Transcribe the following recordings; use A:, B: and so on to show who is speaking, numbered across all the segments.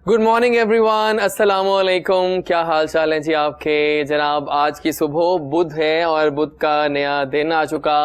A: Good morning everyone, अस्सलाम वालेकुम। क्या हाल चाल है जी आपके जनाब। आज की सुबह बुध है और बुध का नया दिन आ चुका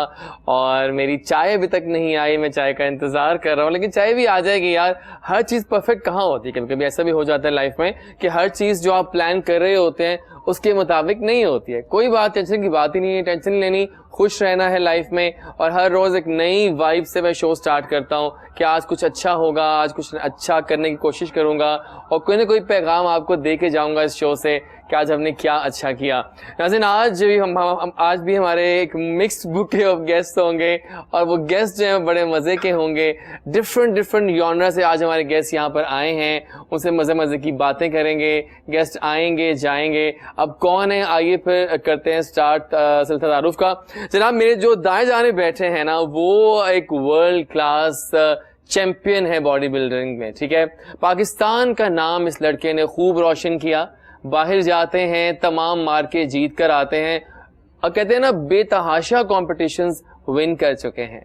A: और मेरी चाय अभी तक नहीं आई। मैं चाय का इंतज़ार कर रहा हूँ, लेकिन चाय भी आ जाएगी यार। हर चीज़ परफेक्ट कहाँ होती है, कभी कभी ऐसा भी हो जाता है लाइफ में कि हर चीज़ जो आप प्लान कर रहे होते हैं उसके मुताबिक नहीं होती है। कोई बात टेंशन की बात ही नहीं है, टेंशन लेनी, खुश रहना है लाइफ में। और हर रोज़ एक नई वाइब से मैं शो स्टार्ट करता हूँ कि आज कुछ अच्छा होगा, आज कुछ अच्छा करने की कोशिश करूँगा और कोई ना कोई पैगाम आपको दे के जाऊँगा इस शो से कि आज हमने क्या अच्छा किया। नाज़रीन, आज भी हमारे एक मिक्स्ड बुके ऑफ गेस्ट होंगे और वो गेस्ट जो हैं बड़े मज़े के होंगे। डिफरेंट जॉनरा से आज हमारे गेस्ट यहाँ पर आए हैं, उनसे मज़े की बातें करेंगे। गेस्ट आएंगे जाएंगे। अब कौन है, आइए फिर करते हैं स्टार्ट सिलसिला तारुफ का। जनाब, मेरे जो दाएं जाने बैठे हैं ना, वो एक वर्ल्ड क्लास चैंपियन है बॉडी बिल्डिंग में, ठीक है। पाकिस्तान का नाम इस लड़के ने खूब रोशन किया। बाहर जाते हैं, तमाम मार्के जीत कर आते हैं और कहते हैं ना, बेतहाशा कॉम्पिटिशंस विन कर चुके हैं।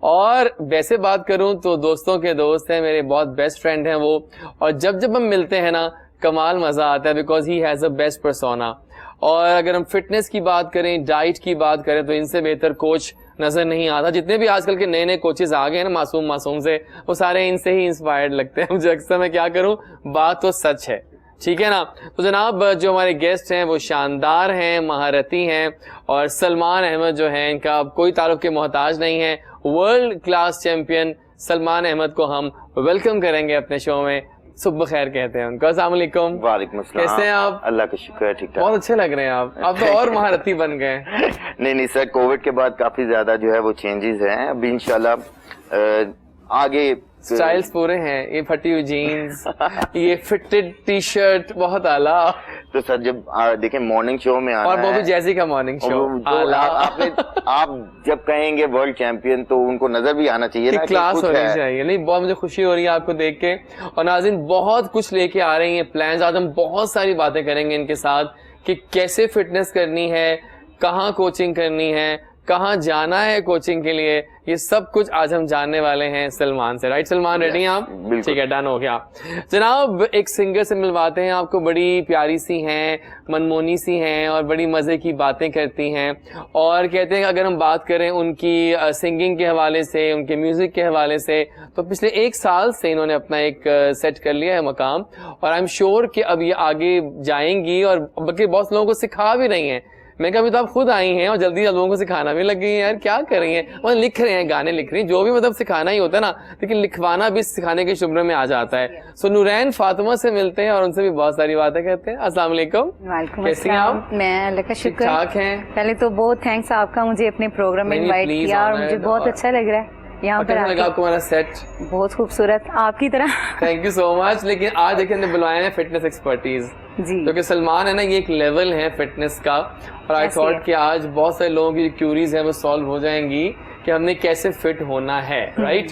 A: और वैसे बात करूं तो दोस्तों के दोस्त हैं, मेरे बहुत बेस्ट फ्रेंड हैं वो। और जब हम मिलते हैं ना, कमाल मज़ा आता है, because he has a best persona. और अगर हम फिटनेस की बात करें, डाइट की बात करें, तो इनसे बेहतर कोच नजर नहीं आता। जितने भी आजकल के नए कोचेस आ गए हैं ना, मासूम से, वो सारे इनसे ही इंस्पायर्ड लगते हैं मुझे। अक्सर मैं क्या करूं, बात तो सच है, ठीक है ना। तो जनाब, जो हमारे गेस्ट हैं वो शानदार हैं, महारती हैं और सलमान अहमद जो हैं, इनका अब कोई तारुफ के मोहताज नहीं है। World class champion Salman Ahmed को हम वेलकम करेंगे अपने शो में। सुबह खैर कहते हैं उनको। अस्सलाम वालेकुम।
B: वालेकुम अस्सलाम।
A: कैसे हैं आप?
B: अल्लाह का शुक्र है, ठीक ठाक।
A: बहुत अच्छे लग रहे हैं आप तो और महारती बन गए।
B: नहीं सर, कोविड के बाद काफी ज्यादा जो है वो चेंजेस हैं। अभी इंशाल्लाह आगे
A: स्टाइल्स पूरे हैं। ये फटी हुई जीन्स, ये फिटेड टी शर्ट, बहुत आला।
B: तो सर जब देखें मॉर्निंग शो में आना
A: और वो भी जैसी का मॉर्निंग शो,
B: आप जब कहेंगे वर्ल्ड चैंपियन तो उनको नजर भी आना चाहिए ना,
A: क्लास होनी चाहिए। नहीं, बहुत मुझे खुशी हो रही है आपको देख के। और नाज़रीन, बहुत कुछ लेके आ रही हैं प्लान्स। आज हम बहुत सारी बातें करेंगे इनके साथ कि कैसे फिटनेस करनी है, कहाँ कोचिंग करनी है, कहाँ जाना है कोचिंग के लिए। ये सब कुछ आज हम जानने वाले हैं सलमान से। राइट सलमान, रेडी हैं आप? ठीक है, डन हो गया। जनाब, एक सिंगर से मिलवाते हैं आपको। बड़ी प्यारी सी हैं, मनमोनी सी हैं और बड़ी मज़े की बातें करती हैं। और कहते हैं कि अगर हम बात करें उनकी सिंगिंग के हवाले से, उनके म्यूज़िक के हवाले से, तो पिछले 1 साल से इन्होंने अपना एक सेट कर लिया है मकाम। और आई एम श्योर कि अब ये आगे जाएंगी और बल्कि बहुत लोगों को सिखा भी रही हैं। मैं कभी तो आप खुद आई हैं और जल्दी लोगों को सिखाना भी लग गई हैं यार। क्या कर रही हैं? मतलब लिख रहे हैं, गाने लिख रही हैं, जो भी मतलब सिखाना ही होता है ना, लेकिन लिखवाना भी सिखाने के शुम्र में आ जाता है। सो नूरैन फातिमा से मिलते हैं और उनसे भी बहुत सारी बातें करते हैं। अस्सलाम वालेकुम।
C: कैसी हैं आप? मैं अल्लाह का शुक्र,
A: ठीक हैं।
C: पहले तो बहुत थैंक्स आपका, मुझे अपने प्रोग्राम में इनवाइट किया और मुझे बहुत अच्छा लग रहा है यहाँ पर आके।
A: आपको हमारा सेट
C: बहुत खूबसूरत, आपकी तरह।
A: Thank you so much. लेकिन आज देखिए हमने बुलाया है फिटनेस एक्सपर्टीज
C: जी,
A: क्योंकि सलमान है ना, ये एक लेवल है फिटनेस का। और आई थॉट कि आज बहुत सारे लोगों की क्यूरीज है वो सॉल्व हो जाएंगी कि हमने कैसे फिट होना है। राइट,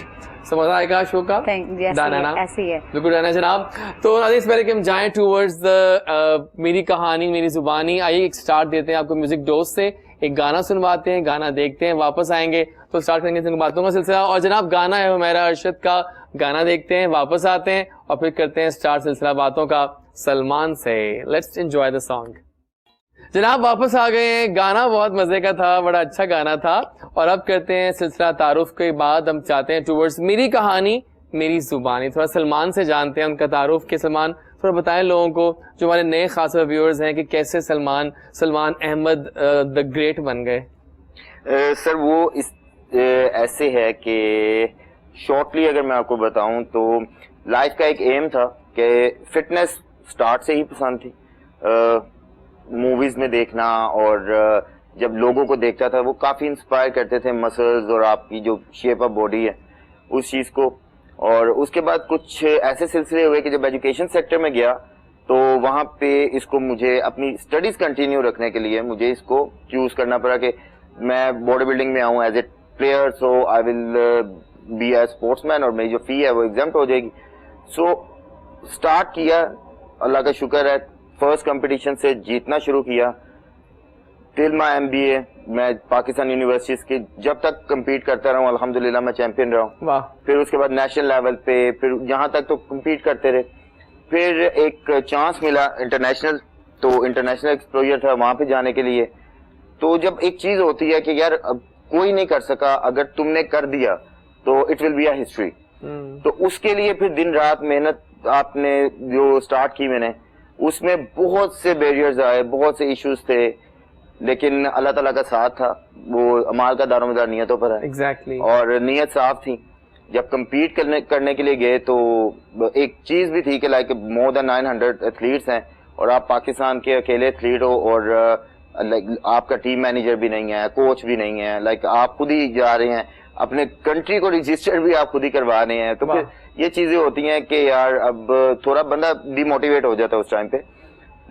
A: समझ आएगा शो का दाना?
C: ऐसे ही है,
A: बिल्कुल है ना जनाब। तो इससे पहले कि हम जाएं टूवर्ड्स द मेरी कहानी मेरी जुबानी, आइए एक स्टार्ट देते हैं आपको म्यूजिक डोज से। एक गाना सुनवाते हैं, गाना देखते हैं, वापस आएंगे तो स्टार्ट करेंगे बातों का सिलसिला। और जनाब, गाना है हमारा अरशद का, गाना देखते हैं, वापस आते हैं और फिर करते हैं स्टार्ट सिलसिला बातों का सलमान से। Let's enjoy the song. जनाब, वापस आ गए हैं। गाना बहुत मजे का था, बड़ा अच्छा गाना था। और अब करते हैं सिलसिला तारुफ के बाद हम चाहते हैं टूवर्ड्स मेरी कहानी मेरी जुबानी। थोड़ा सलमान से जानते हैं उनका तारुफ के। सलमान, थोड़ा बताएं लोगों को, जो हमारे नए खास व्यूअर्स हैं, कि कैसे सलमान अहमद द ग्रेट बन गए।
B: सर वो ऐसे है कि शॉर्टली अगर मैं आपको बताऊं तो लाइफ का एक एम था कि फिटनेस स्टार्ट से ही पसंद थी। मूवीज में देखना और जब लोगों को देखता था वो काफी इंस्पायर करते थे, मसल्स और आपकी जो शेप ऑफ बॉडी है उस चीज को। और उसके बाद कुछ ऐसे सिलसिले हुए कि जब एजुकेशन सेक्टर में गया तो वहां पे इसको मुझे अपनी स्टडीज कंटिन्यू रखने के लिए मुझे इसको चूज करना पड़ा कि मैं बॉडी बिल्डिंग में आऊं as a player, so I will be a sportsman और मेरी जो फी है वो एग्जाम्प्ट हो जाएगी। सो स्टार्ट किया, अल्लाह का शुक्र है, फर्स्ट कंपटीशन से जीतना शुरू किया टिल माई MBA। मैं पाकिस्तान यूनिवर्सिटीज के जब तक compete करता रहा हूँ, अल्हम्दुलिल्लाह मैं चैंपियन रहा हूँ। फिर उसके बाद नेशनल लेवल पे, फिर यहाँ तक तो compete करते रहे। फिर एक चांस मिला इंटरनेशनल, तो इंटरनेशनल एक्सपोजर था वहां पे जाने के लिए। तो जब एक चीज होती है कि यार अब कोई नहीं कर सका, अगर तुमने कर दिया तो it will be a history. तो उसके लिए फिर दिन रात मेहनत आपने जो स्टार्ट की मैंने, उसमें बहुत से बैरियर्स आए, बहुत से इश्यूज थे, लेकिन अल्लाह ताला का साथ था। वो अमाल का दारोमदार नियतों पर है।
A: एग्जैक्टली।
B: और नियत साफ थी। जब compete करने के लिए गए तो एक चीज भी थी कि लाइक मोर देन 900 एथलीट्स हैं और आप पाकिस्तान के अकेले एथलीट हो, और लाइक आपका टीम मैनेजर भी नहीं है, कोच भी नहीं है, लाइक आप खुद ही जा रहे हैं, अपने कंट्री को रजिस्टर भी आप खुद ही करवा रहे हैं। तो फिर ये चीजें होती हैं कि यार अब थोड़ा बंदा डिमोटिवेट हो जाता है उस टाइम पे।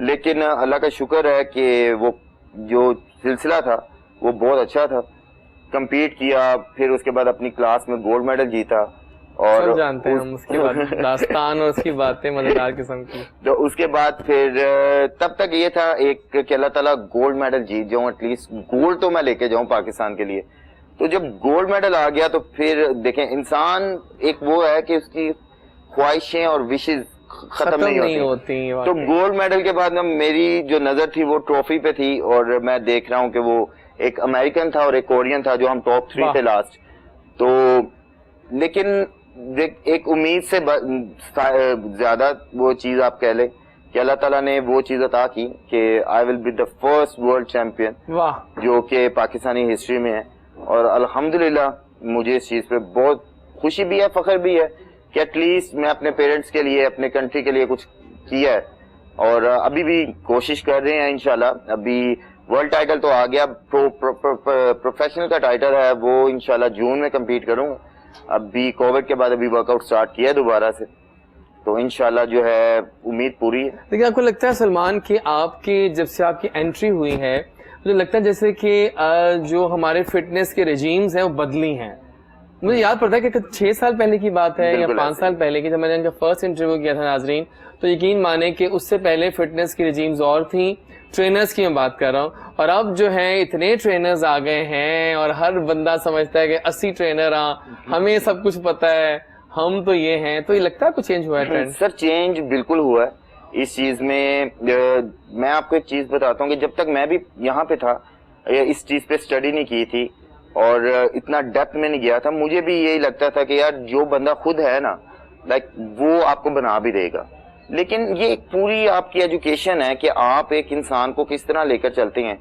B: लेकिन अल्लाह का शुक्र है कि वो जो सिलसिला था वो बहुत अच्छा था। compete किया, फिर उसके बाद अपनी क्लास में गोल्ड मेडल जीता। और
A: सब जानते हैं हम उसके बाद दास्तान और उसकी बातें मजेदार किस्म की।
B: तो उसके बाद फिर तब तक ये था एक कि अल्लाह ताला गोल्ड मेडल जीत जाऊं, एटलीस्ट गोल्ड तो मैं लेके जाऊं पाकिस्तान के लिए। तो जब गोल्ड मेडल आ गया तो फिर देखें, इंसान एक वो है कि उसकी ख्वाहिशें और विशेज खत्म नहीं होती। तो गोल्ड मेडल के बाद मेरी जो नजर थी वो ट्रॉफी पे थी, और मैं देख रहा हूँ कि वो एक अमेरिकन था और एक कोरियन था जो हम टॉप 3 थे लास्ट। तो लेकिन एक उम्मीद से ज्यादा वो चीज आप कह ले कि अल्लाह ताला ने वो चीज अता की कि आई will be the first world champion, जो कि पाकिस्तानी हिस्ट्री में है। और अल्हम्दुलिल्लाह मुझे इस चीज पे बहुत खुशी भी है, फख्र भी है कि एटलीस्ट मैं अपने पेरेंट्स के लिए, अपने कंट्री के लिए कुछ किया है। और अभी भी कोशिश कर रहे हैं इंशाल्लाह। अभी वर्ल्ड टाइटल तो आ गया, प्रोफेशनल का टाइटल है वो इंशाल्लाह जून में compete करूंगा। अभी कोविड के बाद अभी वर्कआउट स्टार्ट किया है दोबारा से, तो इंशाल्लाह जो है उम्मीद पूरी है।
A: लेकिन आपको लगता है सलमान कि आपकी जब से आपकी एंट्री हुई है, मुझे लगता है जैसे कि जो हमारे फिटनेस के रेजीम्स हैं वो बदली हैं। मुझे याद पड़ता है कि 6 साल पहले की बात है या 5 साल पहले की, जब मैंने इनका फर्स्ट इंटरव्यू किया था नाजरीन, तो यकीन माने कि उससे पहले फिटनेस की रेजीम्स और थी, ट्रेनर्स की मैं बात कर रहा हूँ। और अब जो है इतने ट्रेनर्स आ गए हैं और हर बंदा समझता है कि 80 ट्रेनर हमें सब कुछ पता है, हम तो ये हैं। तो ये लगता है कुछ चेंज हुआ है ट्रेंड?
B: सर चेंज बिल्कुल हुआ है इस चीज में। मैं आपको एक चीज बताता हूँ कि जब तक मैं भी यहाँ पे था, इस चीज पे स्टडी नहीं की थी और इतना डेप्थ में नहीं गया था, मुझे भी यही लगता था कि यार जो बंदा खुद है ना, लाइक वो आपको बना भी देगा। लेकिन ये एक पूरी आपकी एजुकेशन है कि आप एक इंसान को किस तरह लेकर चलते हैं।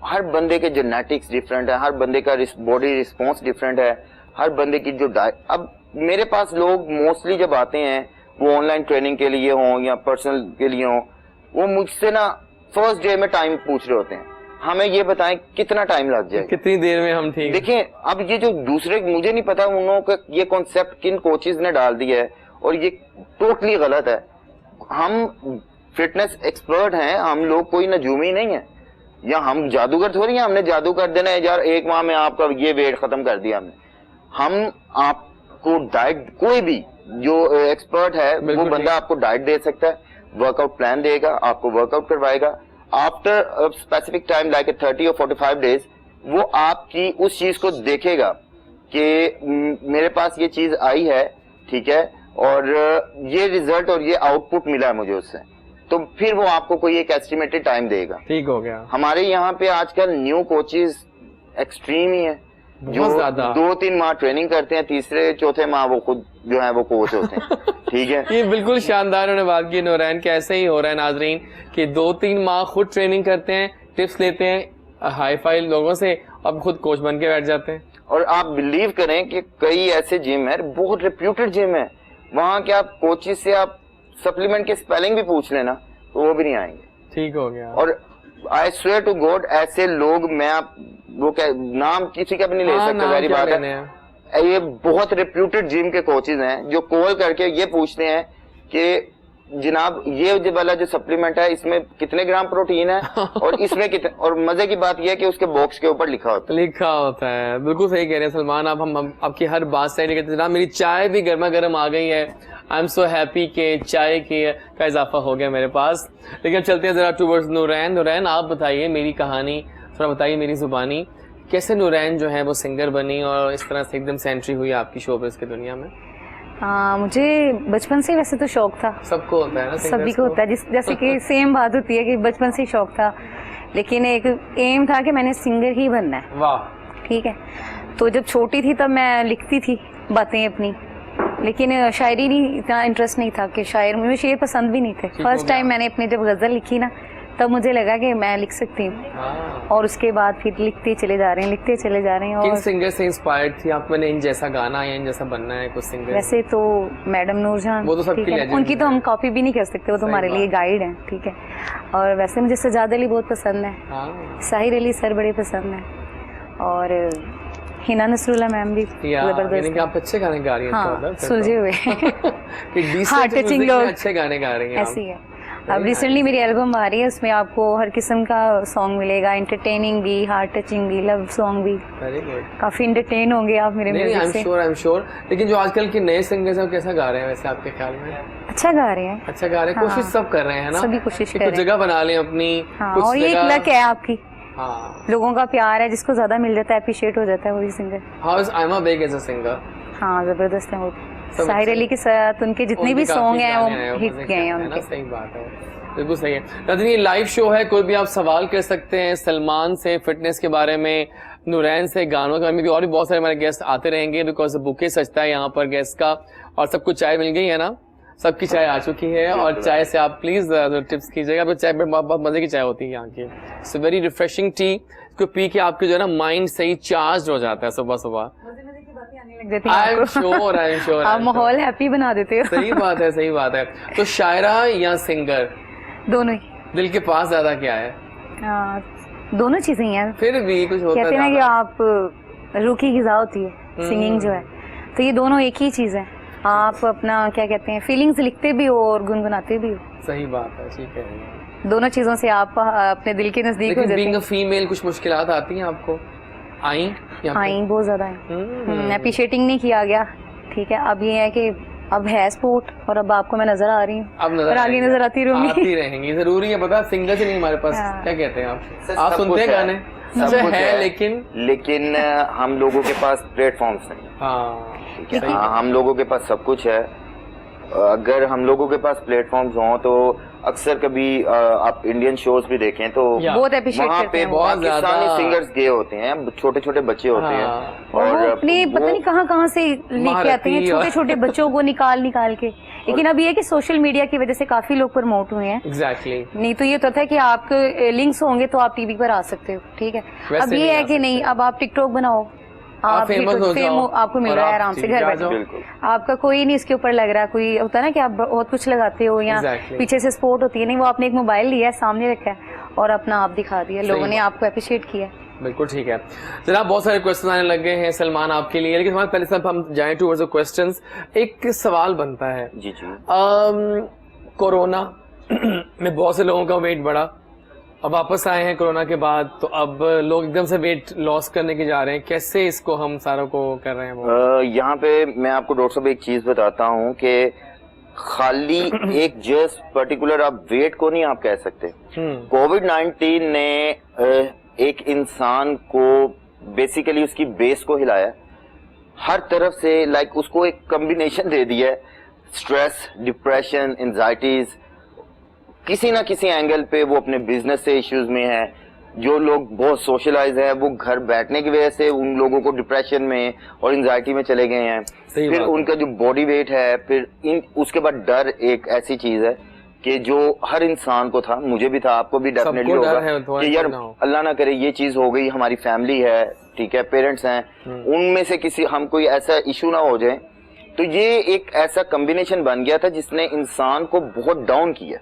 B: हर बंदे के जेनेटिक्स डिफरेंट है, हर बंदे का बॉडी रिस्पॉन्स डिफरेंट है, हर बंदे की जो डाइट। अब मेरे पास लोग मोस्टली जब आते हैं, वो ऑनलाइन ट्रेनिंग के लिए हों या पर्सनल के लिए हों, वो मुझसे ना फर्स्ट डे में टाइम पूछ रहे होते हैं, हमें ये बताएं कितना टाइम लग जाए,
A: कितनी देर में हम ठीक।
B: देखें अब ये जो दूसरे, मुझे नहीं पता उन लोगों का ये कॉन्सेप्ट किन कोचेज ने डाल दिया है और ये टोटली गलत है। हम फिटनेस एक्सपर्ट हैं, हम लोग कोई नजूमी नहीं है या हम जादूगर थोड़ी हैं, हमने जादू कर देना है यार 1 माह में आपका ये वेट खत्म कर दिया हमने। हम आपको डाइट, कोई भी जो एक्सपर्ट है वो बंदा आपको डाइट दे सकता है, वर्कआउट प्लान देगा, आपको वर्कआउट करवाएगा। आफ्टर स्पेसिफिक टाइम लाइक 30 और 45 डेज वो आपकी उस चीज को देखेगा कि मेरे पास ये चीज आई है, ठीक है, और ये रिजल्ट और ये आउटपुट मिला है मुझे उससे, तो फिर वो आपको कोई एक एस्टिमेटेड टाइम देगा। ठीक
A: हो गया।
B: हमारे यहाँ पे आजकल न्यू कोचेस एक्सट्रीम ही है, जो 2-3 माह ट्रेनिंग करते हैं, तीसरे चौथे माह वो खुद जो है वो कोच होते हैं। ठीक है,
A: ये बिल्कुल शानदार उन्होंने बात की नूरैन, कि ऐसे ही हो रहा है नाजरीन कि 2-3 माह खुद ट्रेनिंग करते हैं, टिप्स लेते हैं हाई फाई लोगों से, अब खुद कोच बन के बैठ जाते हैं।
B: और आप बिलीव करें कि कई ऐसे जिम है, बहुत रेप्यूटेड जिम है, वहाँ के आप कोचेस से आप सप्लीमेंट के स्पेलिंग भी पूछ लेना तो वो भी नहीं आएंगे।
A: ठीक हो गया।
B: और आई स्वेयर टू गॉड ऐसे लोग, मैं आप वो नाम किसी का भी नहीं ले सकते, मेरी बात है, ये बहुत रेप्यूटेड जिम के कोचेज हैं जो कॉल करके ये पूछते हैं कि जनाब ये जो वाला जो सप्लीमेंट है इसमें कितने ग्राम प्रोटीन है और इसमें कितने, और मजे की बात यह है कि उसके बॉक्स के ऊपर लिखा होता है। बिल्कुल सही कह रहे हैं सलमान, अब हम आपकी हर बात सही नहीं कहते जनाब। मेरी चाय भी गर्मा गर्म आ गई है, आई एम सो हैप्पी कि चाय का इजाफा हो गया मेरे पास। लेकिन चलते हैं जरा टूवर्ड्स नूरैन। नूरैन आप बताइए मेरी कहानी, थोड़ा बताइए मेरी जुबानी, कैसे नूरैन जो है वो सिंगर बनी और इस तरह से एकदम से एंट्री हुई आपकी शोबिज़ की दुनिया में?
C: मुझे बचपन से वैसे तो शौक था,
A: सबको होता है ना,
C: सभी को होता है, जैसे कि सेम बात होती है कि बचपन से शौक था, लेकिन एक एम था कि मैंने सिंगर ही बनना है।
A: वाह।
C: ठीक है, तो जब छोटी थी तब मैं लिखती थी बातें अपनी, लेकिन शायरी नहीं इतना इंटरेस्ट नहीं था कि शायर, मुझे शेर पसंद भी नहीं थे। फर्स्ट टाइम मैंने अपनी जब गज़ल लिखी ना, तब मुझे लगा कि मैं लिख सकती हूँ, और उसके बाद फिर लिखते चले जा रहे हैं।
A: किन
C: और
A: सिंगर से इंस्पायर्ड थी आप? मैंने इन जैसा गाना या इन जैसा बनना है, कुछ सिंगर?
C: वैसे तो मैडम नूरजहान,
A: वो तो सबकी
C: ठीक है,
A: legend
C: उनकी तो
A: है।
C: हम कॉपी भी नहीं कर सकते, वो तो हमारे लिए गाइड हैं। ठीक है, और वैसे मुझे सजाद अली बहुत पसंद है, साहिर अली सर बड़े पसंद है, और हिना नसरुल्ला मैम भी जबरदस्त।
A: आप अच्छे गाने गा रही हैं।
C: हाँ, सुलझे हुए
A: हार्ट
C: टचिंग लोग
A: अच्छे गाने गा रही हैं।
C: ऐसी है। अब रिसेंटली मेरी एल्बम आ रही है, उसमें आपको हर किस्म का सॉन्ग मिलेगा, एंटरटेनिंग भी, हार्ट टचिंग भी, लव सॉन्ग भी।
A: Very good.
C: काफी एंटरटेन होंगे आप मेरे म्यूजिक से।
A: I am sure. लेकिन जो आजकल के नए सिंगर्स हैं वो कैसा गा रहे हैं वैसे आपके ख्याल में?
C: अच्छा गा रहे हैं,
A: अच्छा गा रहे हैं, कोशिश सब कर रहे हैं ना,
C: सभी कोशिश कर रहे हैं,
A: कुछ जगह बना लें अपनी।
C: हाँ, और ये एक लक है आपकी,
A: हाँ,
C: लोगों का प्यार है, जिसको ज्यादा मिल जाता है, अप्रिशिएट हो जाता है वही singer.
A: How is Ayma Baig as a singer?
C: हाँ, जबरदस्त है वो। साहिर अली के साथ उनके जितने भी सॉन्ग हैं वो हिट गए हैं उनके।
A: सही बात है, बिल्कुल सही है। रजनी, लाइव शो है, कोई भी आप सवाल कर सकते हैं सलमान से, फिटनेस के बारे में, नूरैन से, गानों के बारे में भी, और भी बहुत सारे हमारे गेस्ट आते रहेंगे, बिकॉज बुके सजता है यहाँ पर गेस्ट का। और सबको चाय मिल गई है ना? सबकी चाय आ चुकी है, और चाय से आप प्लीज टिप्स कीजिएगा। तो चाय बहुत मजे की चाय होती है यहाँ की, इट्स वेरी रिफ्रेशिंग टी। इसको पी के आपके जो है ना माइंड सही चार्ज हो जाता है सुबह सुबह। आई एम श्योर
C: आप माहौल हैप्पी बना देते हो।
A: सही बात है, सही बात है। तो शायरा या सिंगर?
C: दोनों ही।
A: दिल के पास ज्यादा क्या है?
C: दोनों चीजें ही हैं,
A: फिर भी कुछ होता है।
C: कहते हैं ना कि आप रूह की ग़िज़ा होती है सिंगिंग जो है, तो ये दोनों एक ही चीज है। आप अपना क्या कहते हैं, फीलिंग्स लिखते भी हो और गुनगुनाते भी हो।
A: सही बात है, ठीक है।
C: दोनों चीजों से आप अपने दिल के नजदीक हो जाते हैं।
A: फीमेल कुछ मुश्किलात आती हैं आपको? आई
C: बहुत ज्यादा है, अप्रिशिएटिंग नहीं किया गया। ठीक है, अब ये है कि अब है स्पोर्ट, और अब आपको मैं नजर आ रही हूँ, और आगे नजर आती
A: रहेंगी। जरूरी है, पता, सिंगल से नहीं हमारे पास। क्या कहते हैं आप सुनते हैं गाने?
B: सब
A: है, लेकिन
B: हम लोगों के पास प्लेटफॉर्म्स नहीं।
A: हाँ,
B: हम लोगों के पास सब कुछ है। अगर हम लोगों के पास प्लेटफॉर्म्स हों तो अक्सर कभी आप इंडियन शोज भी देखें तो
C: बहुत अप्रिशिएट
B: वहाँ
C: करते
B: पे
C: हैं,
B: बहुत पाकिस्तानी सिंगर्स गए होते हैं, छोटे छोटे बच्चे होते हैं,
C: और अपने पता नहीं कहाँ से लेके आते हैं छोटे छोटे बच्चों को निकाल के। लेकिन अब ये है कि सोशल मीडिया की वजह से काफी लोग प्रमोट हुए हैं।
A: एग्जैक्टली।
C: नहीं तो ये तो था कि आपके लिंक्स होंगे तो आप टीवी पर आ सकते हो। ठीक है, अब ये है कि नहीं, अब आप टिकटॉक बनाओ, आप फेमस हो जाओ, आपको मिल रहा है आराम से घर बैठे, आपका कोई नहीं इसके ऊपर लग रहा। कोई होता है ना कि आप बहुत कुछ लगाते हो या पीछे से सपोर्ट होती है, नहीं, वो आपने एक मोबाइल लिया है, सामने रखा है, और अपना आप दिखा दिया, लोगों ने आपको अप्रिशिएट किया।
A: बिल्कुल ठीक है जनाब, बहुत सारे क्वेश्चन आने लग गए हैं सलमान आपके लिए, लेकिन पहले से हम जाएं टूवर्ड्स द क्वेश्चंस। एक सवाल बनता है
B: जी
A: कोरोना में बहुत से लोगों का वेट बढ़ा, अब वापस आए हैं कोरोना के बाद, तो अब लोग एकदम से वेट लॉस करने के जा रहे हैं, कैसे इसको हम सारों को कर रहे हैं वो?
B: यहाँ पे मैं आपको डॉक्टर साहब एक चीज बताता हूँ कि खाली एक जस्ट पर्टिकुलर आप वेट को नहीं आप कह सकते। कोविड-19 ने एक इंसान को बेसिकली उसकी बेस को हिलाया, हर तरफ से, लाइक उसको एक कॉम्बिनेशन दे दिया है, स्ट्रेस, डिप्रेशन, एंजाइटीज, किसी ना किसी एंगल पे वो अपने बिजनेस से इश्यूज में है। जो लोग बहुत सोशलाइज है वो घर बैठने की वजह से उन लोगों को डिप्रेशन में और एंजाइटी में चले गए हैं। फिर उनका जो बॉडी वेट है, फिर उसके बाद डर एक ऐसी चीज है कि जो हर इंसान को था, मुझे भी था, आपको भी डेफिनेटली होगा कि यार अल्लाह ना करे ये चीज हो गई, हमारी फैमिली है, ठीक है, पेरेंट्स हैं, उनमें से किसी हम कोई ऐसा इशू ना हो जाए। तो ये एक ऐसा कॉम्बिनेशन बन गया था जिसने इंसान को बहुत डाउन किया,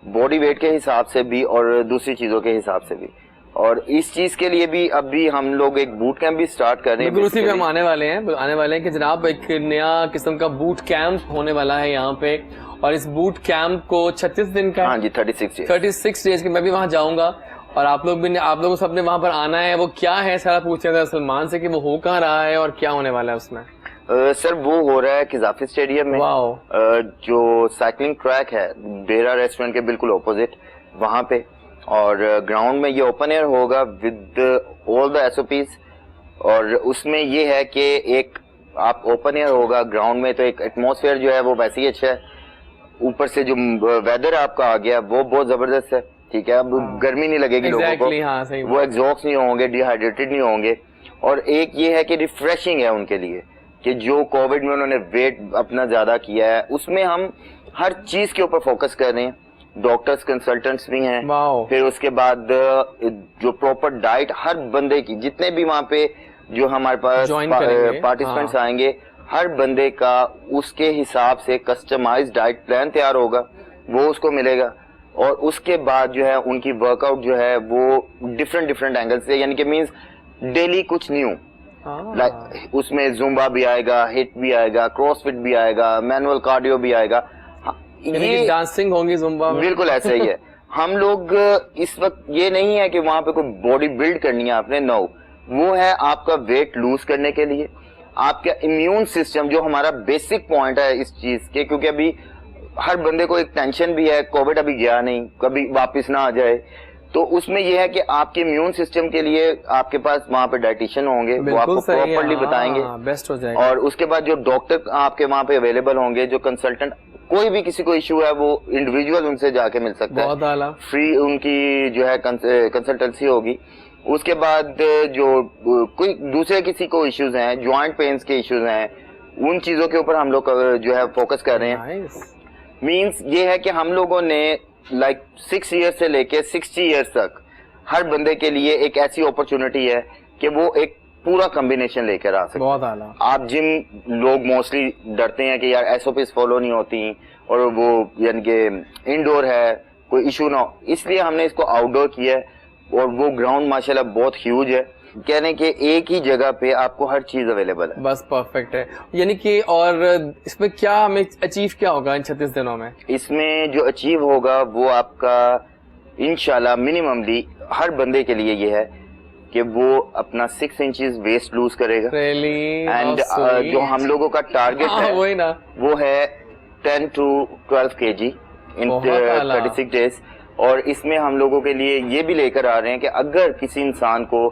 B: बॉडी वेट के हिसाब से भी और दूसरी चीजों के हिसाब से भी। और इस चीज के लिए भी अभी हम लोग एक बूट कैंप भी स्टार्ट कर रहे हैं।
A: उसी पे हम आने वाले हैं कि जनाब एक नया किस्म का बूट कैंप होने वाला है यहाँ पे, और इस बूट कैंप को 36 दिन का,
B: हाँ जी, 36
A: डेज की, मैं भी वहाँ जाऊंगा, और आप लोग सबने वहाँ पर आना है। वो क्या है सारा पूछे थे सलमान से कि वो हो कहाँ रहा है और क्या होने वाला है उसमें?
B: सर वो हो रहा है किजाफी स्टेडियम में, जो साइकिलिंग ट्रैक है बेरा रेस्टोरेंट के बिल्कुल ऑपोजिट वहाँ पे, और ग्राउंड में ये ओपन एयर होगा विद ऑल द SOPs। और उसमें ये है कि एक आप ओपन एयर होगा ग्राउंड में तो एक एटमॉस्फेयर जो है वो वैसे ही अच्छा है, ऊपर से जो वेदर आपका आ गया वो बहुत जबरदस्त है, ठीक है। अब गर्मी नहीं लगेगी लोगों को,
A: सही
B: वो एग्जॉस्ट नहीं होंगे, डिहाइड्रेटेड नहीं होंगे। और एक ये है कि रिफ्रेशिंग है उनके लिए कि जो कोविड में उन्होंने वेट अपना ज्यादा किया है, उसमें हम हर चीज के ऊपर फोकस कर रहे हैं, डॉक्टर्स कंसल्टेंट्स भी हैं, फिर उसके बाद जो प्रॉपर डाइट हर बंदे की, जितने भी वहाँ पे जो हमारे पास पार्टिसिपेंट्स आएंगे, हर बंदे का उसके हिसाब से कस्टमाइज्ड डाइट प्लान तैयार होगा, वो उसको मिलेगा। और उसके बाद जो है उनकी वर्कआउट जो है वो डिफरेंट एंगल से, यानी कि मींस डेली कुछ न्यू, लाइक उसमें जुम्बा भी आएगा, हिट भी आएगा, क्रॉसफिट भी आएगा, मैनुअल कार्डियो भी आएगा,
A: ये डांसिंग होंगी जुम्बा में।
B: बिल्कुल ऐसा ही है। हम लोग इस वक्त ये नहीं है कि वहां पे कोई बॉडी बिल्ड करनी है आपने, नो, वो है आपका वेट लूज करने के लिए, आपका इम्यून सिस्टम जो हमारा बेसिक पॉइंट है इस चीज के, क्योंकि अभी हर बंदे को एक टेंशन भी है, कोविड अभी गया नहीं, कभी वापस ना आ जाए, तो उसमें यह है कि आपके इम्यून सिस्टम के लिए आपके पास वहाँ पे डाइटिशियन होंगे, वो आपको प्रॉपर्ली बताएंगे,
A: बेस्ट हो जाएगा।
B: और उसके बाद जो डॉक्टर आपके वहाँ पे अवेलेबल होंगे, जो कंसल्टेंट, कोई भी किसी को इश्यू है वो इंडिविजुअल उनसे जाके मिल सकता है,
A: बहुत आला,
B: फ्री उनकी जो है कंसल्टेंसी होगी। उसके बाद जो कोई दूसरे किसी को इश्यूज हैं, ज्वाइंट पेन्स के इश्यूज हैं, उन चीजों के ऊपर हम लोग जो है फोकस कर रहे हैं। मींस ये है कि हम लोगों ने लाइक 6 ईयर्स से लेके 60 ईयर्स तक हर बंदे के लिए एक ऐसी अपॉर्चुनिटी है कि वो एक पूरा कॉम्बिनेशन लेकर आ सकते।
A: बहुत आला।
B: आप जिम, लोग मोस्टली डरते हैं कि यार एसओपीज फॉलो नहीं होती और वो यानी कि इंडोर है, कोई इशू ना हो, इसलिए हमने इसको आउटडोर किया है। और वो ग्राउंड माशाल्लाह बहुत ह्यूज है, कहने के एक ही जगह पे आपको हर चीज अवेलेबल है,
A: बस परफेक्ट है। यानी कि और इसमें क्या हमें अचीव क्या होगा इन 36 दिनों में?
B: इसमें जो अचीव होगा वो आपका इंशाल्लाह मिनिममली हर बंदे के लिए ये है कि वो अपना 6 इंचेस वेस्ट लूज करेगा। एंड जो हम लोगों का टारगेट है
A: वही ना,
B: वो है 10 to 12 kg इन 36 डेज। और इसमें हम लोगों के लिए ये भी लेकर आ रहे हैं कि अगर किसी इंसान को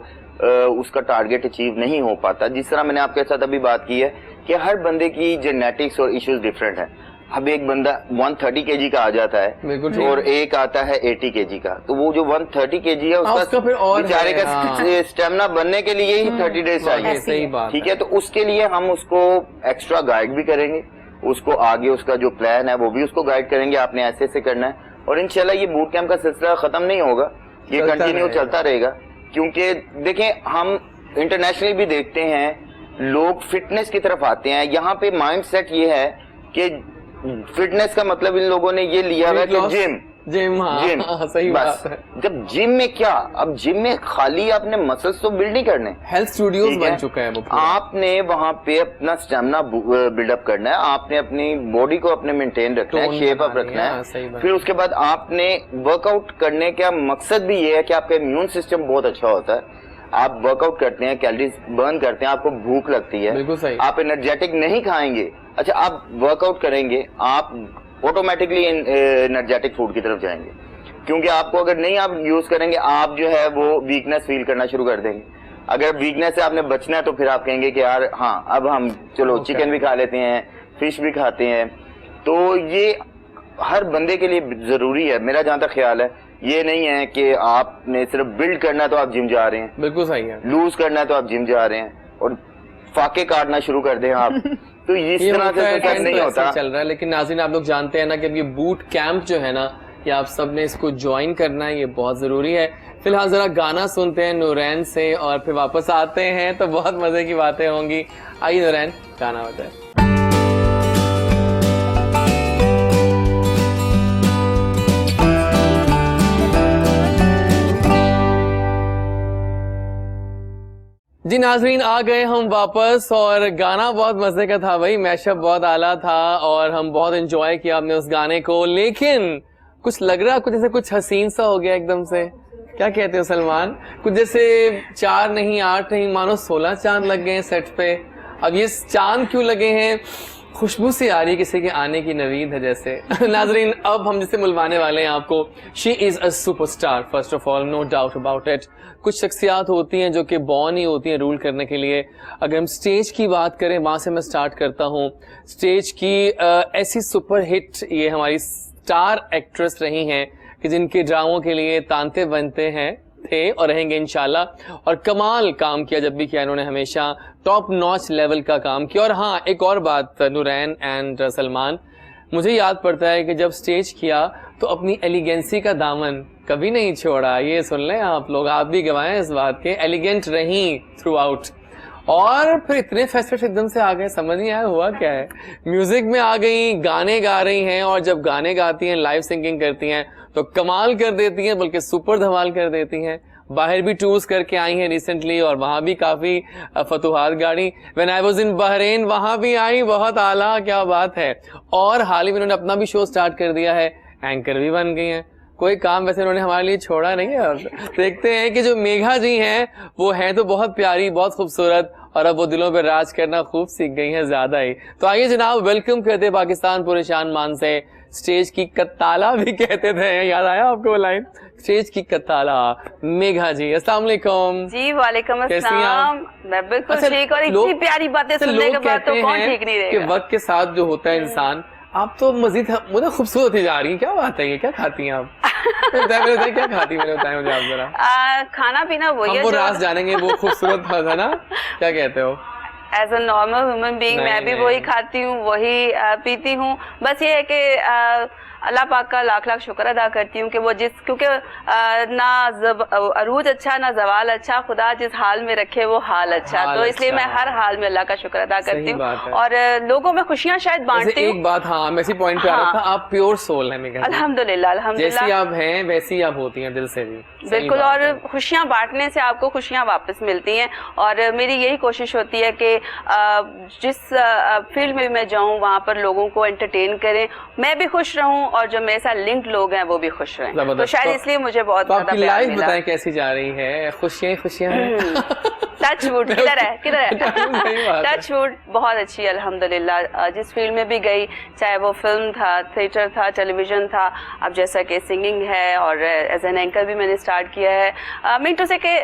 B: उसका टारगेट अचीव नहीं हो पाता, जिस तरह मैंने आपके साथ अभी बात की है कि हर बंदे की जेनेटिक्स और इश्यूज डिफरेंट है। अब एक बंदा 130 kg का आ जाता है और एक आता है 80 kg का, तो वो जो 130 kg है उसका बेचारे का स्टेमिना बनने के लिए ही 30 डेज चाहिए,
A: सही बात,
B: ठीक है। तो उसके लिए हम उसको एक्स्ट्रा गाइड भी करेंगे, उसको आगे उसका जो प्लान है वो भी उसको गाइड करेंगे, आपने ऐसे ऐसे करना है। और इंशाल्लाह ये बूट कैंप का सिलसिला खत्म नहीं होगा, ये कंटिन्यू चलता रहेगा, क्योंकि देखें हम इंटरनेशनली भी देखते हैं लोग फिटनेस की तरफ आते हैं। यहाँ पे माइंड सेट ये है कि फिटनेस का मतलब इन लोगों ने ये लिया हुआ है कि जिम,
A: सही बात है।
B: जब जिम में क्या, अब जिम में खाली आपने मसल्स तो बिल्ड नहीं करने,
A: हेल्थ स्टूडियोज बन चुका है वो, आपने
B: वहाँ पे अपना स्टेमिना बिल्डअप करना है, आपने अपनी बॉडी को अपने मेंटेन रखना है, शेप अप रखना है। फिर उसके बाद आपने वर्कआउट करने का मकसद भी ये है कि आपका इम्यून सिस्टम बहुत अच्छा होता है। आप वर्कआउट करते हैं, कैलोरीज बर्न करते हैं, आपको भूख लगती है,
A: बिल्कुल सही,
B: आप एनर्जेटिक नहीं खाएंगे, अच्छा आप वर्कआउट करेंगे, आप ऑटोमेटिकली एनर्जेटिक फूड की तरफ जाएंगे, क्योंकि आपको अगर नहीं आप यूज करेंगे, आप जो है वो वीकनेस फील करना शुरू कर देंगे। अगर वीकनेस से आपने बचना है तो फिर आप कहेंगे कि यार हाँ अब हम चलो चिकन भी खा लेते हैं, फिश भी खाते हैं। तो ये हर बंदे के लिए जरूरी है, मेरा जहां तक ख्याल है। ये नहीं है कि आपने सिर्फ बिल्ड करना है तो आप जिम जा रहे हैं,
A: बिल्कुल सही है,
B: लूज करना है तो आप जिम जा रहे हैं और फाके काटना शुरू कर दें आप तो इस तरह से नहीं होता,
A: चल रहा है। लेकिन नाज़रीन आप लोग जानते हैं ना कि अब ये बूट कैंप जो है ना, ये आप सब ने इसको ज्वाइन करना है, ये बहुत जरूरी है। फिलहाल जरा गाना सुनते हैं नूरैन से और फिर वापस आते हैं तो बहुत मजे की बातें होंगी। आइए नूरैन, गाना बताए। जी नाजरीन, आ गए हम वापस और गाना बहुत मजे का था भाई, मैशअप बहुत आला था और हम बहुत एंजॉय किया हमने उस गाने को। लेकिन कुछ लग रहा, कुछ जैसे कुछ हसीन सा हो गया एकदम से, क्या कहते हो सलमान? कुछ जैसे 4 नहीं 8 नहीं मानो 16 चांद लग गए हैं सेट पे। अब ये चांद क्यों लगे हैं, खुशबू से आ रही है किसी के आने की नवीद है जैसे। नाजरीन, अब हम जिसे मिलवाने वाले हैं आपको, she is a superstar first of all, no doubt about it. कुछ शख्सियात होती हैं जो कि बॉर्न ही होती हैं रूल करने के लिए। अगर हम स्टेज की बात करें, वहाँ से मैं स्टार्ट करता हूँ। स्टेज की ऐसी सुपर हिट ये हमारी स्टार एक्ट्रेस रही हैं कि जिनके ड्रामों के लिए तांते बनते हैं थे और रहेंगे इंशाल्लाह, और कमाल काम किया जब भी किया इन्होंने, हमेशा टॉप नॉच लेवल का काम किया। और हाँ, एक और बात, नूरैन एंड सलमान, मुझे याद पड़ता है कि जब स्टेज किया तो अपनी एलिगेंसी का दामन कभी नहीं छोड़ा। ये सुन लें आप लोग, आप भी गवाएं इस बात के, एलिगेंट रही थ्रू आउट। और फिर इतने फेस्टिव एकदम से आ गए, समझ नहीं आया हुआ क्या है। म्यूजिक में आ गई, गाने गा रही हैं, और जब गाने गाती हैं, लाइव सिंगिंग करती हैं तो कमाल कर देती हैं, बल्कि सुपर धमाल कर देती हैं। बाहर भी टूर्स करके आई हैं रिसेंटली, और वहाँ भी काफ़ी फतुहात गाड़ी। When I was in Bahrain, वहाँ भी आई, बहुत आला, क्या बात है। और हाल ही में उन्होंने अपना भी शो स्टार्ट कर दिया है, एंकर भी बन गई हैं। कोई काम वैसे उन्होंने हमारे लिए छोड़ा नहीं है। अब देखते हैं कि जो मेघा जी हैं वो हैं तो बहुत प्यारी, बहुत खूबसूरत, और अब वो दिलों पर राज करना खूब सीख गई हैं ज़्यादा ही। तो आइए जनाब, वेलकम करते पाकिस्तान पूरे शान मान से, स्टेज की कत्ताला भी कहते थे, याद आया आपको वो लाइन, स्टेज की कत्ताला मेघा जी। अस्सलाम वालेकुम।
D: जी वालेकुम अस्सलाम। मैं बिल्कुल ठीक, और इतनी प्यारी बातें सुनने के बाद तो कौन ठीक नहीं रहेगा।
A: कि वक्त के साथ जो होता है इंसान, आप तो मजीद मुझे खूबसूरत होती जा रही है। क्या बात है, ये क्या खाती हैं आप? बताइए क्या खाती, मैंने बताया मुझे आप जरा।
D: खाना पीना वही है,
A: वो राज जानेंगे, वो खूबसूरत था ना, क्या कहते हो?
D: As a normal human being मैं भी वही खाती हूँ, वही पीती हूँ। बस ये है कि अल्लाह पाक का लाख लाख शुक्र अदा करती हूँ कि वो क्योंकि ना अरूज अच्छा ना जवाल अच्छा, खुदा जिस हाल में रखे वो हाल अच्छा, तो इसलिए मैं हर हाल में अल्लाह का शुक्र अदा करती हूँ, और लोगों में खुशियाँ शायद बांटती हूँ।
A: एक बात, हाँ मैं इसी पॉइंट पे आ रहा था, आप प्योर सोल हैं मेघा।
D: अल्हम्दुलिल्लाह, अल्हम्दुलिल्लाह,
A: जैसी आप हैं वैसी आप होती हैं दिल से भी।
D: बिल्कुल, और खुशियाँ बांटने से आपको खुशियाँ वापस मिलती हैं। और मेरी यही कोशिश होती है कि जिस फील्ड में मैं जाऊँ वहाँ पर लोगों को एंटरटेन करें, मैं भी खुश रहूँ, और जो मेरे साथ लिंक्ड लोग हैं वो भी खुश रहें। तो शायद इसलिए मुझे बहुत ज्यादा प्यार
A: मिला। बताएं कैसी जा रही है, खुशियाँ खुशियाँ हैं।
D: टच वुड, किधर है टच वुड, बहुत अच्छी अल्हम्दुलिल्लाह। जिस फील्ड में भी गई, चाहे वो फिल्म था, थिएटर था, टेलीविजन था, अब जैसा कि सिंगिंग है, और एज एन एंकर भी मैंने स्टार्ट किया है। मीन टू से कि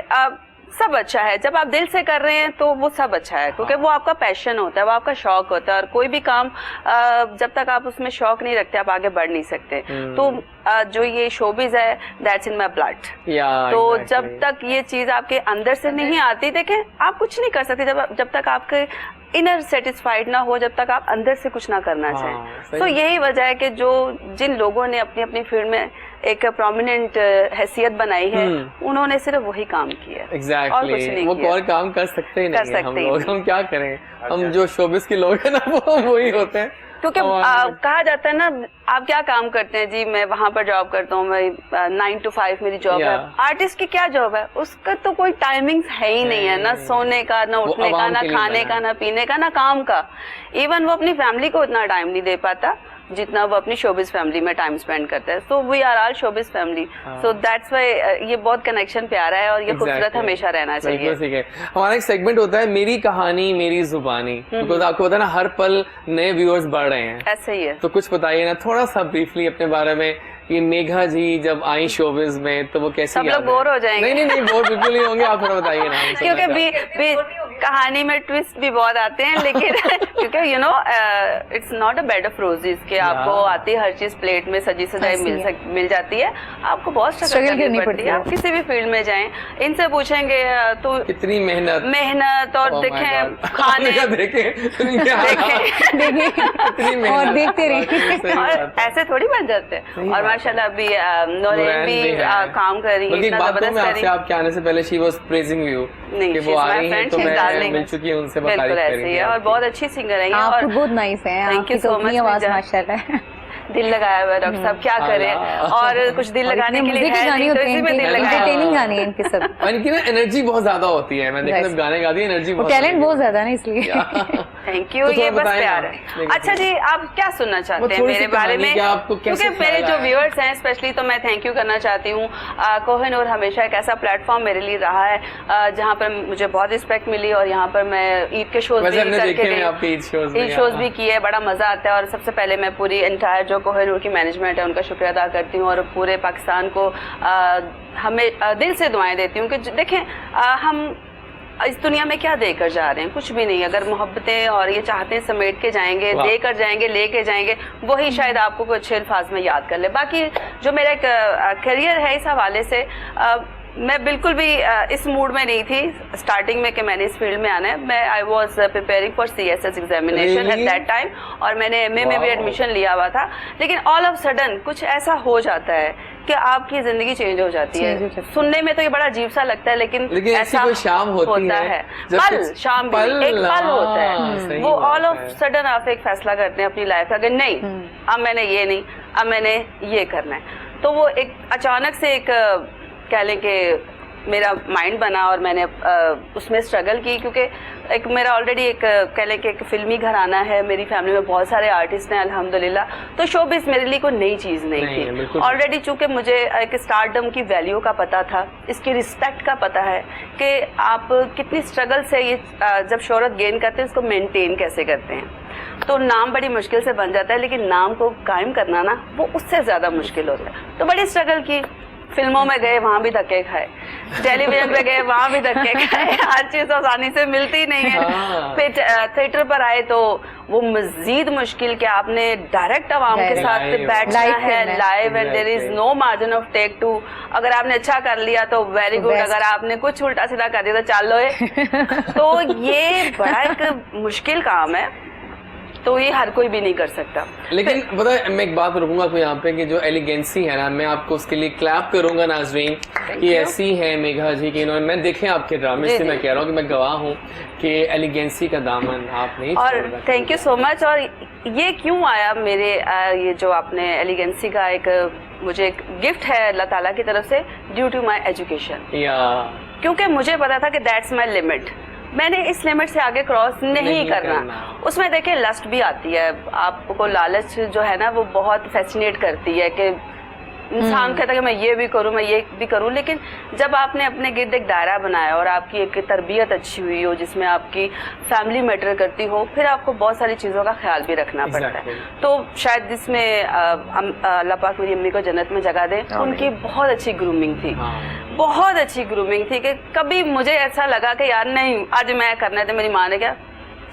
D: सब अच्छा है। जब आप दिल से कर रहे हैं तो वो सब अच्छा है, क्योंकि वो आपका पैशन होता है, वो आपका शौक होता है, और कोई भी काम जब तक आप उसमें शौक नहीं रखते आप आगे बढ़ नहीं सकते। तो जो ये शोबिज है, दैट्स इन माय ब्लड। तो जब तक ये चीज आपके अंदर से नहीं आती, देखें आप कुछ नहीं कर सकते जब तक आपके इनर सेटिस्फाइड ना हो, जब तक आप अंदर से कुछ ना करना चाहें। तो यही वजह है कि जिन लोगों ने अपनी अपनी फील्ड में एक प्रोमिनेंट हैसियत बनाई है, उन्होंने सिर्फ वही काम किया।
A: Exactly.
D: और कुछ नहीं
A: वो
D: किया।
A: और काम कर सकते ही नहीं है हम लोग, हम क्या करें। हम जो शोबिस के लोग हैं ना, वो वही होते हैं।
D: क्योंकि कहा जाता है ना, आप क्या काम करते हैं जी, मैं वहाँ पर जॉब करता हूँ, मैं 9 to 5 मेरी जॉब है। आर्टिस्ट की क्या जॉब है, उसका तो कोई टाइमिंग्स है ही नहीं है, ना सोने का, ना उठने का, ना खाने का, ना पीने का, ना काम का। इवन वो अपनी फैमिली को उतना टाइम नहीं दे पाता जितना वो अपनी शोबिस फैमिली में टाइम स्पेंड करता है। So we are all showbiz family, so that's why ये बहुत कनेक्शन प्यारा है, और ये खूबसूरत हमेशा रहना चाहिए।
A: हमारा एक सेगमेंट होता है मेरी कहानी मेरी जुबानी, बिकॉज आपको पता है ना, हर पल नए व्यूअर्स बढ़ रहे हैं।
D: ऐसे ही है,
A: तो कुछ बताइए ना थोड़ा सा ब्रीफली अपने बारे में। ये मेघा जी जब आई शोबिस में तो वो कैसी,
D: सब लोग बोर हो जाएंगे।
A: नहीं बोर बिल्कुल नहीं होंगे, आप थोड़ा बताइए ना।
D: क्योंकि कहानी में ट्विस्ट भी बहुत आते हैं, लेकिन क्योंकि you know it's not a bed of roses कि आपको आती हर चीज प्लेट में सजी सजाई मिल जाती है। आपको बहुत स्ट्रगल करनी पड़ती है। आप किसी भी फील्ड में जाएं, इनसे पूछेंगे तो
A: कितनी मेहनत
D: और देखें खाने
C: देखें और देखते रहिए,
D: और ऐसे थोड़ी बन जाते हैं। और माशाल्लाह अभी नौरीन भी काम कर रही है, इतना जबरदस्त कर रही है।
A: आपके आने से पहले शी वाज प्रेजिंग यू कि वो आ रही है, तो मैं मिल चुकी हूं उनसे,
D: बिल्कुल ऐसे ही है, और बहुत अच्छी सिंगर है।
C: आप बहुत नाइस हैं,
D: थैंक यू सो मच,
C: आवाज माशाल्लाह।
D: दिल लगाया हुआ है डॉक्टर साहब, क्या करें। और कुछ दिल लगाने के लिए है नहीं, तो इसी में दिल लगाया।
C: एंटरटेनिंग गाने हैं इनके सब,
A: इनकी ना एनर्जी बहुत ज्यादा होती है। मैं देखता हूं गाने गाती है, एनर्जी बहुत,
C: टैलेंट बहुत ज्यादा है ना, इसलिए
D: थैंक यू, ये बस प्यार है। अच्छा जी, आप क्या सुनना चाहते हैं मेरे बारे में? क्योंकि मेरे जो व्यूअर्स हैं स्पेशली, तो मैं थैंक यू करना चाहती हूँ। कोहिनूर हमेशा एक ऐसा प्लेटफॉर्म मेरे लिए रहा है जहाँ पर मुझे बहुत रिस्पेक्ट मिली, और यहाँ पर मैं ईद के शोज भी करके गई, ईद शोज भी किए, बड़ा मजा आता है। और सबसे पहले मैं पूरी एंटायर जो कोहिनूर की मैनेजमेंट है उनका शुक्रिया अदा करती हूँ, और पूरे पाकिस्तान को हमें दिल से दुआएं देती हूँ कि देखें हम इस दुनिया में क्या देकर जा रहे हैं, कुछ भी नहीं। अगर मोहब्बतें और ये चाहते हैं समेट के जाएंगे, देकर जाएंगे, लेके जाएंगे, वही शायद आपको कुछ अच्छे अल्फाज में याद कर ले। बाकी जो मेरा एक करियर है, इस हवाले से मैं बिल्कुल भी इस मूड में नहीं थी स्टार्टिंग में कि मैंने इस फील्ड में आना है। मैं I was preparing for CSS examination at that time, और मैंने MA में भी एडमिशन लिया हुआ था। लेकिन ऑल ऑफ सडन कुछ ऐसा हो जाता है कि आपकी जिंदगी चेंज हो जाती है। सुनने में तो ये बड़ा अजीब सा लगता है, लेकिन ऐसा
A: कोई शाम होता है,
D: पल, शाम भी एक पल होता है, वो ऑल ऑफ सडन आप एक फैसला करते हैं अपनी लाइफ का, अगर नहीं अब मैंने ये नहीं, अब मैंने ये करना है। तो वो एक अचानक से एक कह लें कि मेरा माइंड बना, और मैंने उसमें स्ट्रगल की, क्योंकि एक मेरा ऑलरेडी एक कह लें कि एक फिल्मी घराना है, मेरी फैमिली में बहुत सारे आर्टिस्ट हैं अल्हम्दुलिल्लाह। तो शोबिज़ मेरे लिए कोई नई चीज़ नहीं थी। ऑलरेडी चूँकि मुझे एक स्टारडम की वैल्यू का पता था, इसकी रिस्पेक्ट का पता है कि आप कितनी स्ट्रगल से ये जब शोहरत गेन करते हैं उसको मेनटेन कैसे करते हैं। तो नाम बड़ी मुश्किल से बन जाता है, लेकिन नाम को कायम करना ना, वो उससे ज़्यादा मुश्किल होता है। तो बड़ी स्ट्रगल की, फिल्मों में गए वहाँ भी धक्के खाए, टेलीविजन पे गए वहाँ भी धक्के खाए, हर चीज़ आसानी से मिलती नहीं है। फिर थिएटर पर आए तो वो मजीद मुश्किल कि आपने डायरेक्ट आवाम के साथ बैठना है live, and there is no margin of take two. अगर आपने अच्छा कर लिया तो वेरी गुड, अगर आपने कुछ उल्टा सीधा कर दिया तो चलो। तो ये बड़ा एक मुश्किल काम है, तो ये हर कोई भी नहीं कर सकता।
A: लेकिन पता है, मैं एक बात रुकूंगा आपको यहाँ पे कि जो एलिगेंसी है ना, मैं आपको उसके लिए क्लैप करूंगा नाजरीन, कि ऐसी है मेघा जी की, इन्होंने, मैं देखे आपके ड्रामे से, मैं कह रहा हूँ कि मैं गवाह हूँ कि एलिगेंसी का दामन आप नहीं छोड़ रहे।
D: और थैंक यू सो मच। और ये क्यों आया मेरे ये जो आपने एलिगेंसी का एक मुझे एक गिफ्ट है अल्लाह ताला की तरफ से, ड्यू टू माई एजुकेशन। क्योंकि मुझे पता था कि दैट्स माई लिमिट, मैंने इस लिमिट से आगे क्रॉस नहीं करना। उसमें देखिए लस्ट भी आती है, आपको लालच जो है ना वो बहुत फैसिनेट करती है कि इंसान कहता है कि मैं ये भी करूं, मैं ये भी करूं। लेकिन जब आपने अपने गिर्द एक दायरा बनाया और आपकी एक तरबियत अच्छी हुई हो जिसमें आपकी फैमिली मैटर करती हो, फिर आपको बहुत सारी चीज़ों का ख्याल भी रखना पड़ता है। तो शायद जिसमें अल्लाह पाक मेरी अम्मी को जन्नत में जगह दे, उनकी बहुत अच्छी ग्रूमिंग थी, बहुत अच्छी ग्रूमिंग थी कि कभी मुझे ऐसा लगा कि यार नहीं आज मैं करना है, तो मेरी माँ ने क्या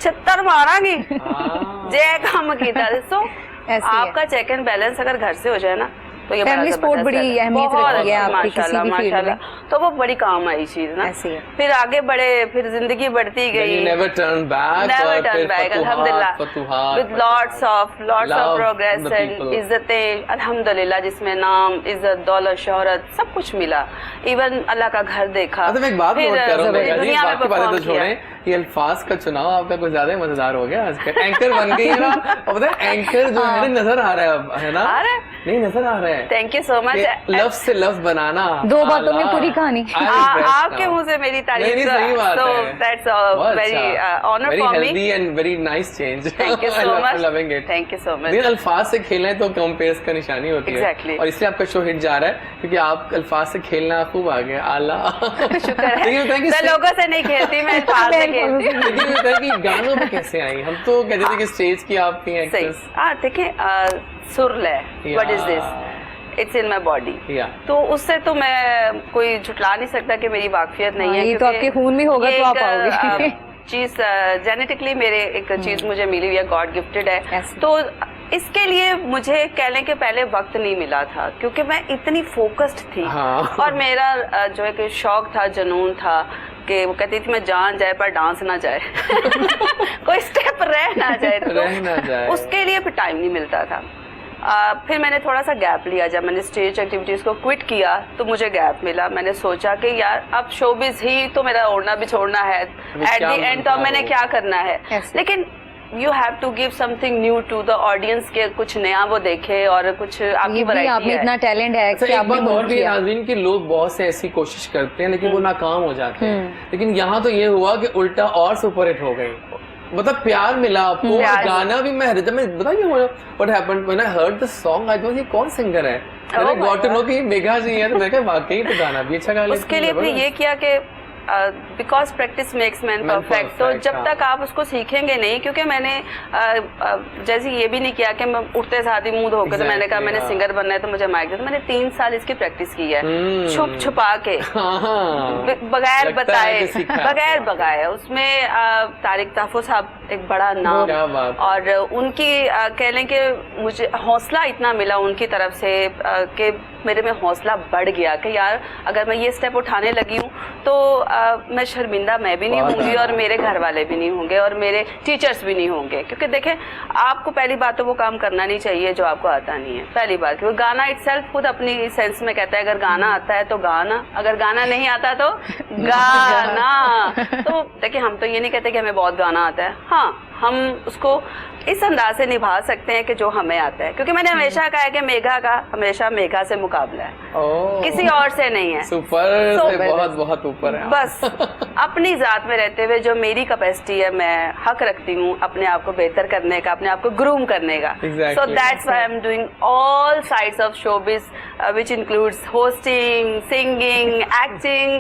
D: छितर मारांगी जय काम किया। सो आपका चेक एंड बैलेंस अगर घर से हो जाए ना, तो ये
C: फैमिली सपोर्ट बड़ी अहमियत रखती है आपकी किसी भी फील्ड में,
D: तो वो बड़ी काम आई चीज ना। फिर आगे बढ़े, फिर जिंदगी बढ़ती गई,
A: नेवर टर्न बैक
D: अल्हम्दुलिल्लाह, with lots of progress and इज्जतें अल्हम्दुलिल्लाह, जिसमें नाम, इज्जत, दौलत, शोहरत सब कुछ मिला, इवन अल्लाह का घर देखा।
A: मैं एक बात नोट कर रहा हूं, दुनिया में परफॉर्म तो छोड़ें, ये अल्फाज का चुनाव आपका कुछ ज्यादा ही मजेदार हो गया आजकल। एंकर बन गई है ना, और पता है एंकर जो है नजर आ रहा है ना, नहीं नजर आ रहा है।
D: Thank you so much.
A: लफ्ज से लफ्ज बनाना,
C: दो बातों में पूरी कहानी।
D: आपके मुंह से मेरी तारीफ,
A: सही बात है।
D: That's very honour for me
A: and very nice change.
D: Thank you so much,
A: loving it,
D: thank you so much.
A: लेकिन अल्फाज से खेलना है तो कंपेयर्स का निशानी होती है, और इसलिए आपका शो हिट जा रहा है क्योंकि आप अल्फाज से खेलना खूब आ गया। आला
D: शुक्र है, लोगों से नहीं खेलती मैं, अल्फाज से खेलती।
A: कि गानों में कैसे आई? हम तो कहते थे कि स्टेज की आप थी एक्ट्रेस।
D: देखिए सुर लय, what is this, it's in my body, तो उससे तो मैं कोई झुटला नहीं सकता कि मेरी वाकफियत नहीं है।
C: ये तो आपके खून में होगा तो आप आओगे।
D: चीज जेनेटिकली मेरे एक चीज मुझे मिली हुई है, गॉड गिफ्टेड है। तो इसके लिए मुझे कह लें कि पहले वक्त नहीं मिला था क्योंकि मैं इतनी फोकस्ड थी। और मेरा जो एक शौक था, जुनून था कि वो कहती थी मैं जान जाए पर डांस ना जाए कोई स्टेप रह ना जाए, तो उसके लिए फिर टाइम नहीं मिलता था। फिर मैंने थोड़ा सा गैप लिया, जब मैंने स्टेज एक्टिविटीज़ को क्विट किया तो मुझे गैप मिला। मैंने सोचा कि यार अब शोबिज़ ही तो मेरा ओढ़ना भी छोड़ना है, एट द एंड तो मैंने क्या करना है। लेकिन you have to give something new to the audience, के कुछ नया वो देखे और कुछ आपकी वैरायटी है।
C: आपने इतना टैलेंट है कि आपने
A: और भी नाज़रीन के लोग बहुत से ऐसी कोशिश करते हैं लेकिन वो नाकाम हो जाते हैं। लेकिन यहाँ तो ये हुआ कि उल्टा और सुपर हिट हो गई। मतलब प्यार मिला आपको, और गाना भी मैं जब मैं बताइए what happened when I heard the song, I thought ये कौन सिंगर है, मैंने गॉट टू नो कि मेघा जी है, तो मैं कहा वाकई तो गाना भी अच्छा गा लेती है।
D: उसके लिए भी ये किया कि because practice makes man perfect, तो जब तक आप उसको सीखेंगे नहीं, क्योंकि मैंने जैसे ये भी नहीं किया कि मैं उठते साथ ही मूड होकर तो मैंने कहा मैंने सिंगर बनना है तो मुझे माइक दे, तो मैंने 3 साल इसकी प्रैक्टिस की है, छुप छुपा के, बगैर बताए उसमें तारिक ताफो साहब एक बड़ा नाम, और उनकी कह लें कि मुझे हौसला इतना मिला उनकी तरफ से कि मेरे में हौसला बढ़ गया कि यार अगर मैं ये स्टेप उठाने लगी हूँ तो मैं शर्मिंदा मैं भी नहीं होंगी, और मेरे घर वाले भी नहीं होंगे, और मेरे टीचर्स भी नहीं होंगे, क्योंकि देखें आपको पहली बात तो वो काम करना नहीं चाहिए जो आपको आता नहीं है, पहली बात, क्योंकि गाना इटसेल्फ खुद अपनी सेंस में कहता है अगर गाना आता है तो गाना, अगर गाना नहीं आता तो गाना। तो देखिए हम तो ये नहीं कहते कि हमें बहुत गाना आता है, हाँ हम उसको इस अंदाज से निभा सकते हैं कि जो हमें आता है, क्योंकि मैंने हमेशा कहा है कि मेघा का हमेशा मेघा से मुकाबला है, किसी और से नहीं है,
A: सुपर से बहुत बहुत ऊपर है।
D: बस अपनी जात में रहते हुए जो मेरी कैपेसिटी है मैं हक रखती हूँ अपने आप को बेहतर करने का, अपने आप को ग्रूम करने का, सो that's why I am doing all sides of showbiz which includes hosting, singing, acting,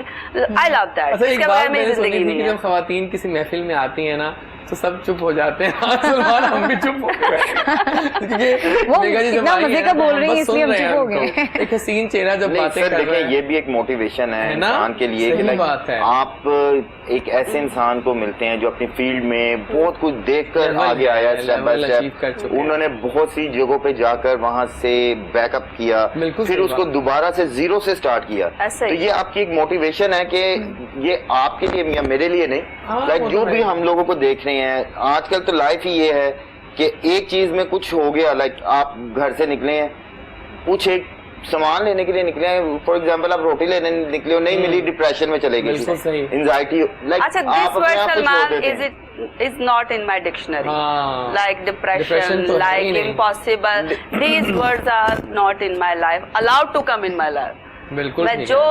D: I love that. इसके बारे में जिंदगी नहीं है।
A: जब खवातीन किसी महफिल में आती है ना तो सब चुप हो जाते हैं, सलमान हम भी चुप हो गए,
C: वो इतना मजे का बोल रही है इसलिए हम चुप हो गए।
A: एक हसीन चेहरा जब बातें कर रहे हैं,
B: ये भी एक मोटिवेशन है इंसान के लिए कि आप एक ऐसे इंसान को मिलते हैं जो अपनी फील्ड में बहुत कुछ देखकर आगे आया, स्टेप बाय स्टेप उन्होंने बहुत सी जगहों पे जाकर वहां से बैकअप किया, फिर उसको दोबारा से जीरो से स्टार्ट किया, तो ये आपकी एक मोटिवेशन है कि ये आपके लिए या मेरे लिए नहीं, लाइक जो भी हम लोगों को देख रहे हैं आजकल तो लाइफ ही ये है कि एक चीज में कुछ हो गया, लाइक आप घर से निकले हैं कुछ एक सामान लेने के लिए निकले हैं, फॉर एग्जांपल आप रोटी लेने निकले हो, नहीं मिली डिप्रेशन में चले गए, एंजाइटी, लाइक
D: अच्छा this word Salman is not in my dictionary, like depression, like impossible, these words are not in my life, allowed to come in my life।
A: बिल्कुल
D: मैं जो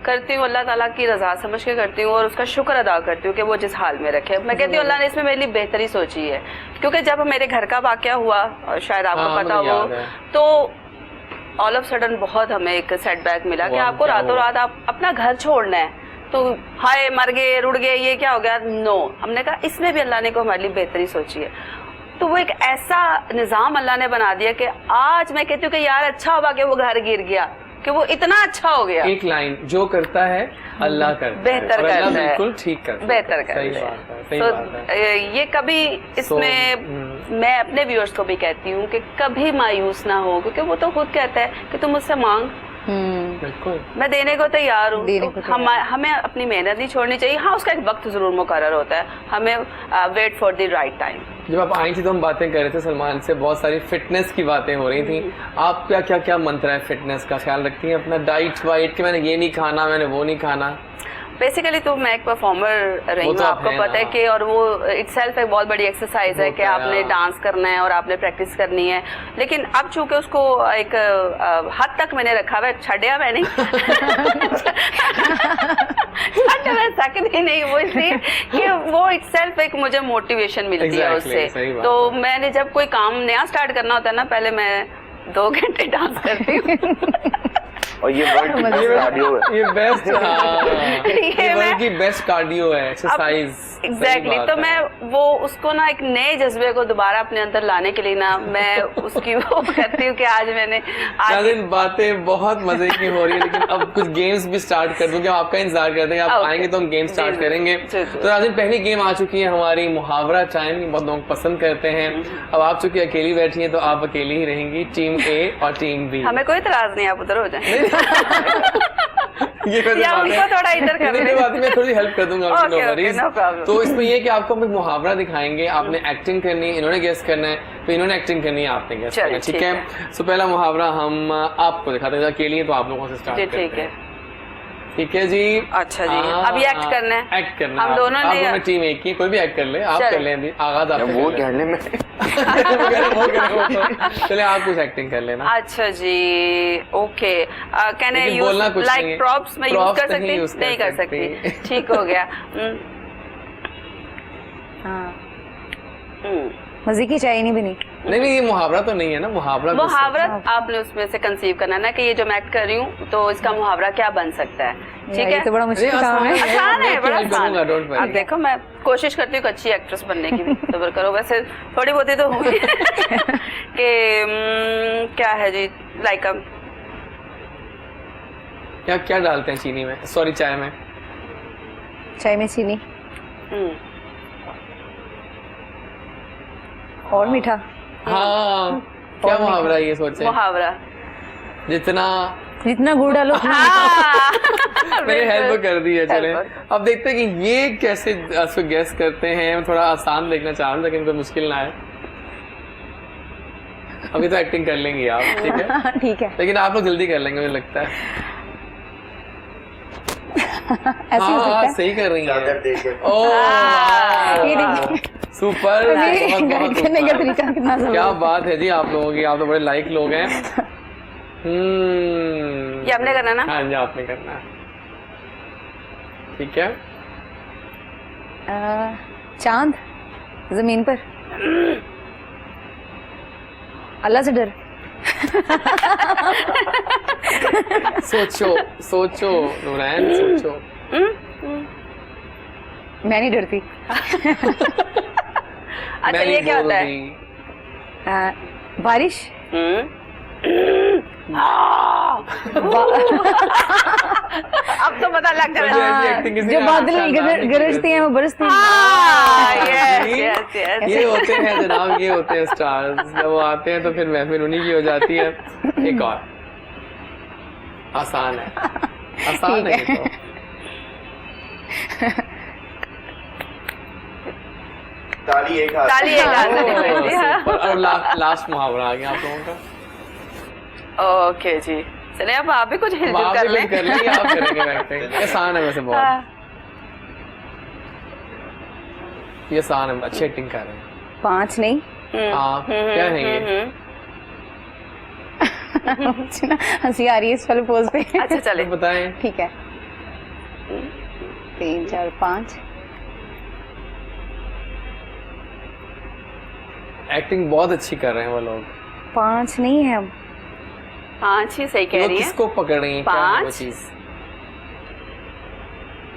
D: करती हूँ अल्लाह ताला की रजा समझ के करती हूँ और उसका शुक्र अदा करती हूँ कि वो जिस हाल में रखे। मैं कहती हूँ अल्लाह ने इसमें मेरे लिए बेहतरी सोची है, क्योंकि जब मेरे घर का वाकया हुआ और शायद आपको पता हो, तो ऑल ऑफ सडन बहुत हमें एक सेटबैक मिला कि आपको रातों रात आप अपना घर छोड़ना है, तो हाय मर गए रुड़ गए ये क्या हो गया, नो, हमने कहा इसमें भी अल्लाह ने को हमारे लिए बेहतरी सोची है। तो वो एक ऐसा निज़ाम अल्लाह ने बना दिया कि आज मैं कहती हूँ कि यार अच्छा हुआ कि वो घर गिर गया, कि वो इतना अच्छा हो गया।
A: एक लाइन जो करता है अल्लाह करता है,
D: बेहतर करता है,
A: बिल्कुल ठीक करता है,
D: बेहतर करता है, सही बात है। ये कभी इसमें मैं अपने व्यूअर्स को भी कहती हूँ कि कभी मायूस ना हो, क्योंकि वो तो खुद कहता है कि तुम मुझसे मांग,
A: बिल्कुल
D: मैं देने को तैयार हूँ, तो हमें अपनी मेहनत नहीं छोड़नी चाहिए। हाँ उसका एक वक्त जरूर मुकर्रर होता है, हमें wait for the right time.
A: जब आप आई थी तो हम बातें कर रहे थे सलमान से, बहुत सारी फिटनेस की बातें हो रही थी, आप क्या मंत्र है फिटनेस का ख्याल रखती हैं अपना, डाइट वाइट कि मैंने ये नहीं खाना मैंने वो नहीं खाना?
D: बेसिकली तो मैं एक परफॉर्मर रही हूँ, आपको पता है कि, और वो इटसेल्फ एक बहुत बड़ी एक्सरसाइज है कि आपने डांस करना है और आपने प्रैक्टिस करनी है, लेकिन अब चूंकि उसको एक हद तक मैंने रखा हुआ है, छड़िया मैं नहीं मैं सकती नहीं, वो इसलिए कि वो इटसेल्फ एक मुझे मोटिवेशन मिलती है उससे। तो मैंने जब कोई काम नया स्टार्ट करना होता है ना, पहले मैं 2 घंटे डांस करती हूँ
B: और ये वर्ल्ड की बेस्ट कार्डियो है,
A: ये बेस्ट ये वर्ल्ड की बेस्ट कार्डियो है, एक्सरसाइज।
D: एग्जैक्टली तो मैं वो उसको ना एक नए जज्बे को दोबारा अपने अंदर लाने के लिए ना मैं उसकी वो करती हूँ कि आज मैंने
A: बातें बहुत मजे की हो रही है, लेकिन अब कुछ गेम्स भी स्टार्ट कर दूं कि आपका इंतजार करते हैं, आप आएंगे तो हम गेम स्टार्ट करेंगे। तो राजिन पहली गेम आ चुकी है हमारी मुहावरा टाइम, बहुत लोग पसंद करते हैं। अब आप चूंकि अकेली बैठी हैं तो आप अकेली ही रहेंगी, टीम ए और टीम बी।
D: हमें कोई इतराज नहीं, आप उधर हो जाए
A: ये
D: थोड़ा इधर कर
A: मैं थोड़ी हेल्प कर दूंगा। तो इसमें ये कि आपको हम एक मुहावरा दिखाएंगे, आपने एक्टिंग करनी है, इन्होंने गेस करना है, फिर इन्होंने एक्टिंग करनी है, आपने गेस करना है, ठीक है? सो पहला मुहावरा हम आपको दिखाते हैं, अकेले तो आप लोगों से स्टार्ट करते हैं, ठीक है जी?
D: अच्छा जी, अब ये एक्ट करना है,
A: एक्ट करना
D: हम दोनों ने
A: टीम एक की, कोई भी एक्ट कर ले, आप कर ले अभी आगाज आप
B: वो कहने में
A: चले आप कुछ एक्टिंग कर लेना।
D: अच्छा जी okay, can I use like props मैं यूज कर सकती? नहीं कर सकती, ठीक हो गया।
C: मजे की चाय नहीं बनी।
A: नहीं ये मुहावरा तो नहीं है ना, मुहावरा
D: आपने उसमें से कंसीव करना ना कि ये जो मैं एक्ट कर रही हूँ तो इसका मुहावरा क्या बन सकता है। ठीक है,
C: तो बड़ा मुश्किल काम है।
D: आसान है, बड़ा आसान है। अब देखो मैं कोशिश करती हूँ अच्छी एक्ट्रेस बनने की, सब्र करो। वैसे थोड़ी बहुत ही तो होंगी कि क्या है जी, लाइक
A: क्या डालते हैं चीनी में, सॉरी चाय में?
C: चाय में चीनी और मीठा।
A: हाँ, क्या मुहावरा ये सोचे?
D: मुहावरा
C: जितना गुड़ डालो।
A: मैंने हेल्प कर दी है। चले अब देखते हैं कि ये कैसे उसको गेस करते हैं। मैं थोड़ा आसान देखना चाह रहा हूँ लेकिन कोई मुश्किल ना है। अभी तो एक्टिंग कर लेंगी आप, ठीक है?
C: ठीक है,
A: लेकिन आप लोग जल्दी कर लेंगे मुझे लगता है। हाँ, सही कर रही हैं। ओह सुपर,
C: करने का तरीका कितना
A: क्या बात है जी आप लोगों की, आप तो बड़े लाइक लोग हैं।
D: ये आपने करना ना?
A: हाँ जी आपने करना, ठीक है।
C: चांद जमीन पर, अल्लाह से डर।
A: सोचो नूरैन, सोचो।
C: मैं नहीं डरती।
D: अच्छा ये क्या होता है?
C: बारिश।
D: अब तो पता लग रहा है
C: जो बादल गरजते हैं वो बरसते हैं।
A: ये होते हैं जनाब, ये होते हैं स्टार्स। जब वो आते हैं तो फिर महफिल उन्हीं की हो जाती है। एक और आसान है, आसान है ये तो।
B: ताली एक हाथ
A: और लास्ट मुहावरा आ गया आप लोगों का।
D: ओके जी, चले अब आप भी कुछ हिलजुल कर लें।
A: कर लेंगे, आप करेंगे एक्टिंग। आसान है वैसे बहुत, ये आसान है, अच्छी एक्टिंग कर रहे हैं।
C: 5 नहीं,
A: आप क्या है ये?
C: हंसी आ रही है इस वाले पोज पे।
D: अच्छा चले
A: बताएं।
C: ठीक है, 3 4 5।
A: एक्टिंग बहुत अच्छी कर रहे हैं वो लोग।
C: 5 नहीं है, अब
D: 5 ही सही कह रही है।
A: किसको पकड़ रही है? क्या है वो चीज?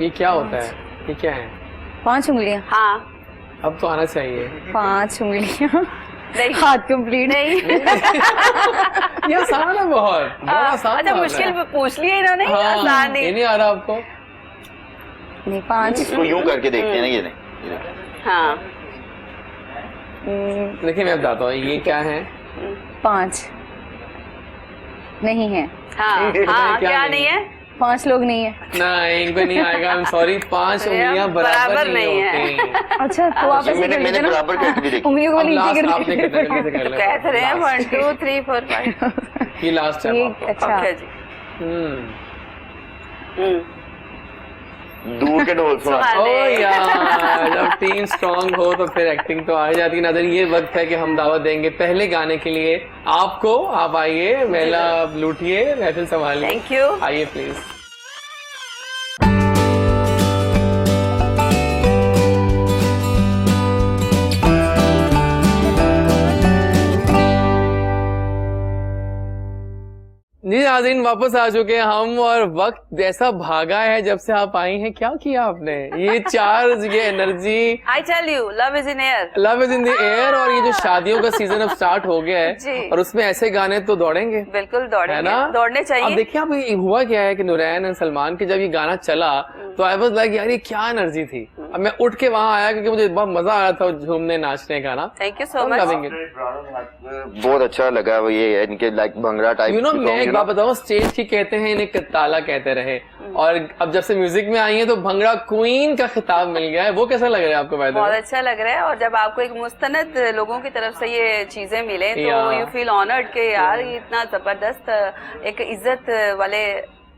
A: ये क्या होता है? ये क्या है?
C: 5 उंगलियां।
D: हाँ
A: अब तो आना चाहिए।
C: 5 उंगलियां।
D: नहीं,
C: हाथ कंप्लीट
D: नहीं।
A: ये आसान है बहुत, बहुत आसान।
D: अच्छा मुश्किल पूछ लिया इन्होंने।
A: हाँ,
D: आसान नहीं।
A: ये नहीं आ रहा आपको?
C: नहीं 5।
B: इसको यूं करके देखते हैं ना, ये नहीं।
D: हाँ
A: देखिए मैं बताता हूँ ये क्या है।
C: 5 नहीं है।
D: हाँ हाँ, क्या नहीं है?
C: 5 लोग नहीं है।
A: नहीं, इनको नहीं आएगा, I'm sorry। 5 उंगलियां बराबर नहीं होती।
C: अच्छा तो आप ऐसे कर लेते ना,
B: बराबर करके भी देखी।
C: उंगलियों को नीचे कर
A: आपने कितने जल्दी से कर लिया?
D: कहते रहे 1 2 3 4 5।
A: ये लास्ट है।
C: अच्छा
D: ओके जी।
B: दूर के ढोल सुना।
A: ओ यार, जब टीम स्ट्रांग हो तो फिर एक्टिंग तो आ ही जाती है। नाज़रीन ये वक्त है कि हम दावत देंगे पहले गाने के लिए आपको। आप आइए, मेला लूटिए, महफिल संभालिए।
D: Thank you.
A: आइए प्लीज। जी नाज़रीन वापस आ चुके हैं हम, और वक्त ऐसा भागा है जब से आप आई हैं। क्या किया आपने? ये चार्ज, ये energy,
D: I tell you love is in air,
A: love is in the air. और ये जो शादियों का सीजन अब स्टार्ट हो गया है और उसमें ऐसे गाने तो दौड़ेंगे,
D: बिल्कुल दौड़ेंगे,
A: है ना?
D: दौड़ने चाहिए।
A: अब देखिए अब ये हुआ क्या है कि नूरैन और सलमान के जब ये गाना चला तो आई वाज लाइक यार ये क्या एनर्जी थी। अब मैं उठ के वहां आया क्योंकि मुझे बहुत मजा आ रहा था झूमने नाचने का ना।
D: Thank you so much.
B: बहुत अच्छा लगा वो, ये है इनके like bhangra type.
A: You know मैं एक बात बताऊं, स्टेज की कहते हैं इन्हें कताला कहते रहे, और अब जब से म्यूजिक में आई है तो भंगड़ा क्वीन का खिताब मिल गया है। वो कैसा लग रहा है आपको?
D: बहुत अच्छा लग रहा है, और जब आपको एक मुस्तनद लोगों की तरफ से ये चीजें मिले तो यू फील ऑनर्ड के यार ये इतना जबरदस्त एक इज्जत वाले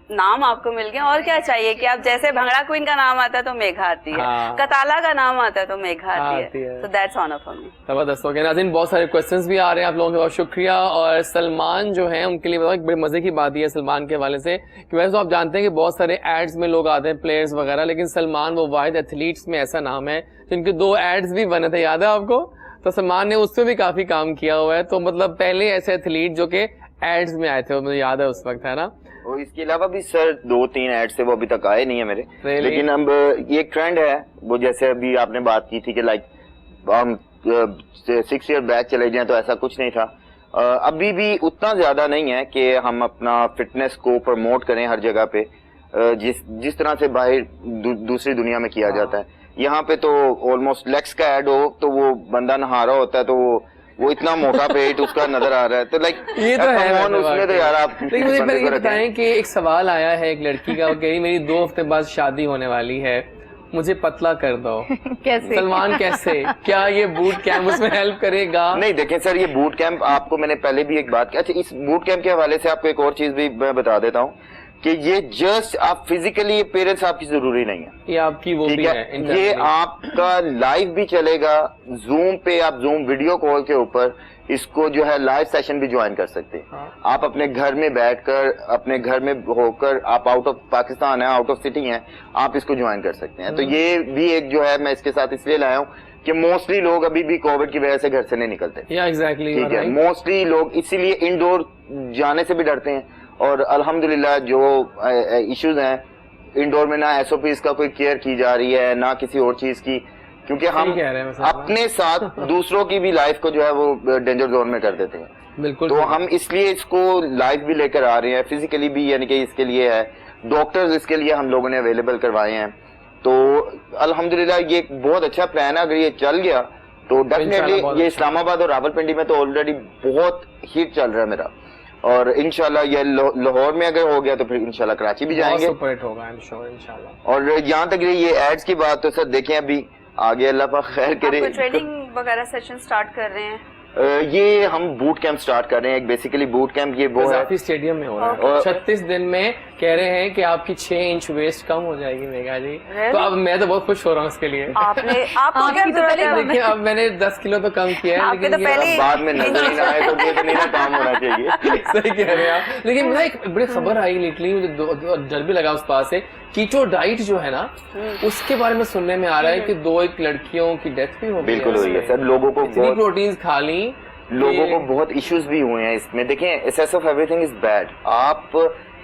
D: नाम आपको मिल गया। और क्या चाहिए कि आप जैसे भंगड़ा क्वीन का नाम आता है तो मेघा आती है, कताला का नाम आता है तो मेघा आती है। तो दैट्स ऑनर फॉर मी।
A: जबरदस्त हो गया। नाज़रीन बहुत सारे क्वेश्चंस भी आ रहे हैं आप लोगों के, बहुत शुक्रिया। और सलमान जो है उनके लिए बताओ एक बड़े मजे की बात ये है सलमान के हवाले से कि वैसे तो आप जानते हैं कि बहुत सारे एड्स में लोग आते हैं, प्लेयर्स वगैरह, लेकिन सलमान वो वाहिद एथलीट्स में ऐसा नाम है जिनके 2 एड्स भी बने थे, याद है आपको? तो सलमान ने उसमें भी काफी काम किया हुआ है, तो मतलब पहले ऐसे एथलीट जो कि एड्स में आए थे, वो मुझे याद है उस वक्त, है ना?
B: और इसके अलावा भी सर 2-3 एड्स से वो अभी तक आए नहीं है मेरे।
A: Really?
B: लेकिन अब ये एक ट्रेंड है, वो जैसे अभी आपने बात की थी कि लाइक हम 6 ईयर बैक चले जाएं तो ऐसा कुछ नहीं था। अभी भी उतना ज्यादा नहीं है कि हम अपना फिटनेस को प्रमोट करें हर जगह पे, जिस तरह से बाहर दूसरी दुनिया में किया जाता है। यहाँ पे तो ऑलमोस्ट लेग्स का ऐड हो तो वो बंदा नहा रहा होता है तो वो इतना मोटा पेट उसका नजर आ रहा है, तो लाइक
A: ये तो है
B: उसमें तो यार आप।
A: लेकिन मुझे पहले ये बताएं कि एक सवाल आया है एक लड़की का, वो कह रही मेरी 2 हफ्ते बाद शादी होने वाली है, मुझे पतला कर दो।
C: कैसे?
A: सलमान कैसे? क्या ये बूट कैंप उसमें हेल्प करेगा?
B: नहीं देखें सर, ये बूट कैंप आपको मैंने पहले भी एक बात की। अच्छा, इस बूट कैंप के हवाले से आपको एक और चीज भी मैं बता देता हूँ कि ये जस्ट आप फिजिकली अपीयरेंस आपकी जरूरी नहीं है,
A: ये आपकी वो भी है,
B: ये आपका लाइव भी चलेगा। जूम पे आप जूम वीडियो कॉल के ऊपर इसको जो है लाइव सेशन भी ज्वाइन कर सकते हैं।
A: हाँ।
B: आप अपने घर में बैठकर, अपने घर में होकर, आप आउट ऑफ पाकिस्तान है, आउट ऑफ सिटी हैं, आप इसको ज्वाइन कर सकते हैं। तो ये भी एक जो है मैं इसके साथ इसलिए लाया हूँ कि मोस्टली लोग अभी भी कोविड की वजह से घर से नहीं निकलते।
A: एग्जैक्टली,
B: ठीक है, मोस्टली लोग इसीलिए इंडोर जाने से भी डरते हैं। और अल्हम्दुलिल्लाह जो इश्यूज हैं इंडोर में, ना एसओपीज का कोई केयर की जा रही है, ना किसी और चीज की, क्योंकि हम अपने साथ दूसरों की भी लाइफ को जो है वो डेंजर जोन में कर देते हैं।
A: बिल्कुल।
B: तो हम इसलिए इसको लाइव भी लेकर आ रहे हैं, फिजिकली भी, यानी कि इसके लिए है डॉक्टर्स, इसके लिए हम लोगों ने अवेलेबल करवाए हैं। तो अल्हम्दुलिल्लाह ये एक बहुत अच्छा प्लान है। अगर ये चल गया तो डेफिनेटली ये इस्लामाबाद और रावलपिंडी में तो ऑलरेडी बहुत हिट चल रहा है मेरा, और इंशाल्लाह ये लाहौर में अगर हो गया तो फिर इंशाल्लाह कराची भी जाएंगे,
A: सुपर हिट होगा इंशाल्लाह।
B: और यहाँ तक रही ये एड्स की बात, तो सर देखें अभी आगे अल्लाह पाक खैर करे।
D: ट्रेनिंग वगैरह सेशन स्टार्ट कर रहे हैं?
B: ये हम बूट कैंप स्टार्ट कर रहे हैं। एक बेसिकली बूट कैंप ये वो है,
A: स्टेडियम में हो रहा है। 36 दिन में कह रहे हैं कि आपकी 6 इंच वेस्ट कम हो जाएगी मेघा जी। तो अब मैं तो बहुत खुश हो रहा हूँ इसके लिए।
D: आपको क्या जरूरत है?
A: देखिए अब मैंने 10 किलो तो कम किया है, लेकिन
B: बाद में नजर नहीं आए तो ये तो नहीं ना काम होना चाहिए।
A: सही कह रहे हैं आप। लेकिन मुझे एक बड़ी खबर आई लिटरली, मुझे डर भी लगा उस पास से। कीटो डाइट जो है ना, उसके बारे में सुनने में आ रहा है कि 2 लड़कियों की डेथ भी हो गई।
B: बिल्कुल हुई है सर, लोगों को
A: बहुत प्रोटीन खा ली,
B: लोगों को बहुत इश्यूज भी हुए हैं इसमें। देखें, excess of everything is bad. आप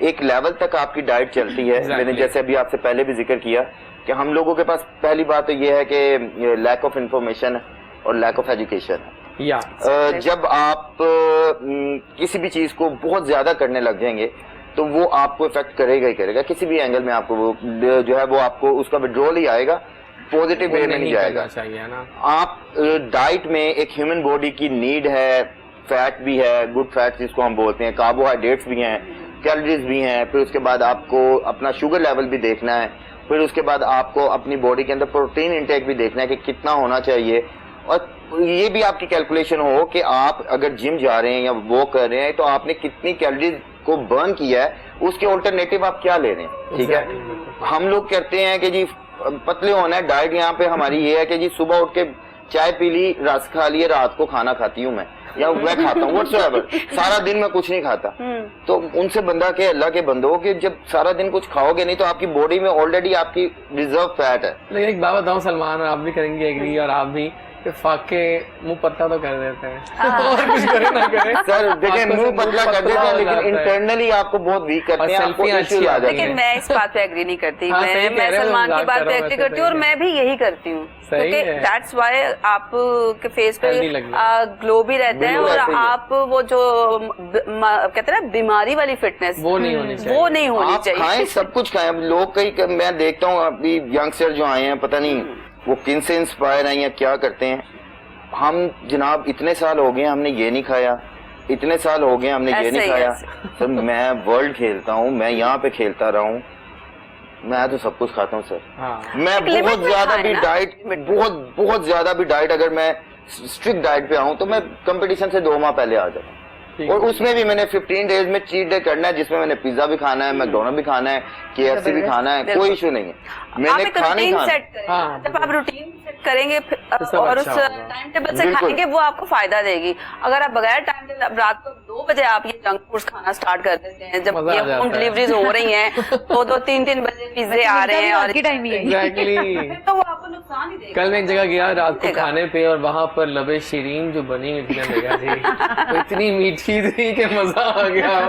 B: एक लेवल तक आपकी डाइट चलती है। मैंने जैसे अभी आपसे पहले भी जिक्र किया कि हम लोगों के पास पहली बात तो ये है कि लैक ऑफ इंफॉर्मेशन और लैक ऑफ एजुकेशन है। जब आप किसी भी चीज को बहुत ज्यादा करने लग जाएंगे तो वो आपको इफेक्ट करेगा ही करेगा, किसी भी एंगल में आपको वो जो है वो आपको उसका विड्रॉल ही आएगा, पॉजिटिव वे में नहीं जाएगा।
A: चाहिए ना।
B: आप डाइट में एक ह्यूमन बॉडी की नीड है, फैट भी है, गुड फैट जिसको हम बोलते हैं, कार्बोहाइड्रेट्स भी हैं, कैलोरीज भी हैं, फिर उसके बाद आपको अपना शुगर लेवल भी देखना है, फिर उसके बाद आपको अपनी बॉडी के अंदर प्रोटीन इंटेक भी देखना है कि कितना होना चाहिए, और ये भी आपकी कैलकुलेशन हो कि आप अगर जिम जा रहे हैं या वॉक कर रहे हैं तो आपने कितनी कैलोरीज को बर्न किया है, उसके ऑल्टरनेटिव आप क्या ले रहे हैं। ठीक है, हम लोग कहते हैं कि जी पतले होना है, डाइट यहाँ पे हमारी ये है कि जी सुबह उठ के चाय पी ली, रस खा लिए, रात को खाना खाती हूँ मैं या मैं खाता हूँ व्हाटसोएवर, सारा दिन मैं कुछ नहीं खाता। तो उनसे बंदा के अल्लाह के बंदो कि जब सारा दिन कुछ खाओगे नहीं तो आपकी बॉडी में ऑलरेडी आपकी रिजर्व फैट है।
A: लेकिन एक बात बताऊं सलमान, आप भी करेंगे एग्री और आप भी, फाके मुंह पतला तो कर देते हैं और कुछ करे ना करे।
B: सर देखिए मुंह पतला कर देते हैं लेकिन इंटरनली आपको बहुत वीक करते हैं, आपको इश्यूज आ जाते हैं।
D: लेकिन मैं इस बात पे एग्री नहीं करती। मैं सलमान की बात पे एग्री करती हूँ और मैं भी यही करती हूँ, क्योंकि दैट्स व्हाई आप के फेस पे ग्लो भी रहता है और आप वो जो कहते हैं ना बीमारी वाली फिटनेस, वो नहीं होनी चाहिए।
B: खाएं, सब कुछ खाएं। अब लोग कई मैं देखता हूँ अभी यंगस्टर जो आए हैं, पता नहीं वो किन से इंस्पायर हैं या क्या करते हैं। हम जनाब इतने साल हो गए हमने ये नहीं खाया, इतने साल हो गए हमने ये नहीं खाया। सर मैं वर्ल्ड खेलता हूँ, मैं यहाँ पे खेलता रहा हूँ, मैं तो सब कुछ खाता हूँ सर। मैं बहुत ज्यादा भी डाइट, बहुत ज्यादा भी डाइट, अगर मैं स्ट्रिक्ट डाइट पे आऊँ तो मैं कंपटीशन से 2 माह पहले आ जाता हूँ। और उसमें भी मैंने 15 डेज में चीट डे करना है, जिसमें मैंने पिज्जा भी खाना है, मैकडोनल्ड भी खाना है, KFC भी खाना है, कोई इशू नहीं है, मैंने खाना ही खाना।
D: जब आप रूटीन सेट करेंगे और उस टाइम टेबल से खाएंगे, वो आपको फायदा देगी। अगर आप बगैर टाइम टेबल रात को 2 बजे आप ये जंक फूड खाना स्टार्ट कर देते हैं, जब ये होम डिलीवरीज हो रही हैं, 2-3 बजे पिज्जे आ रहे हैं और
A: एग्जैक्टली
D: तो वो आपको नुकसान ही देगा।
A: कल मैं एक जगह गया रात को खाने पे, और वहाँ पर लबे शीरीन जो बनी हुई थी मेगा जी, वो इतनी मीठी थी कि मजा आ गया।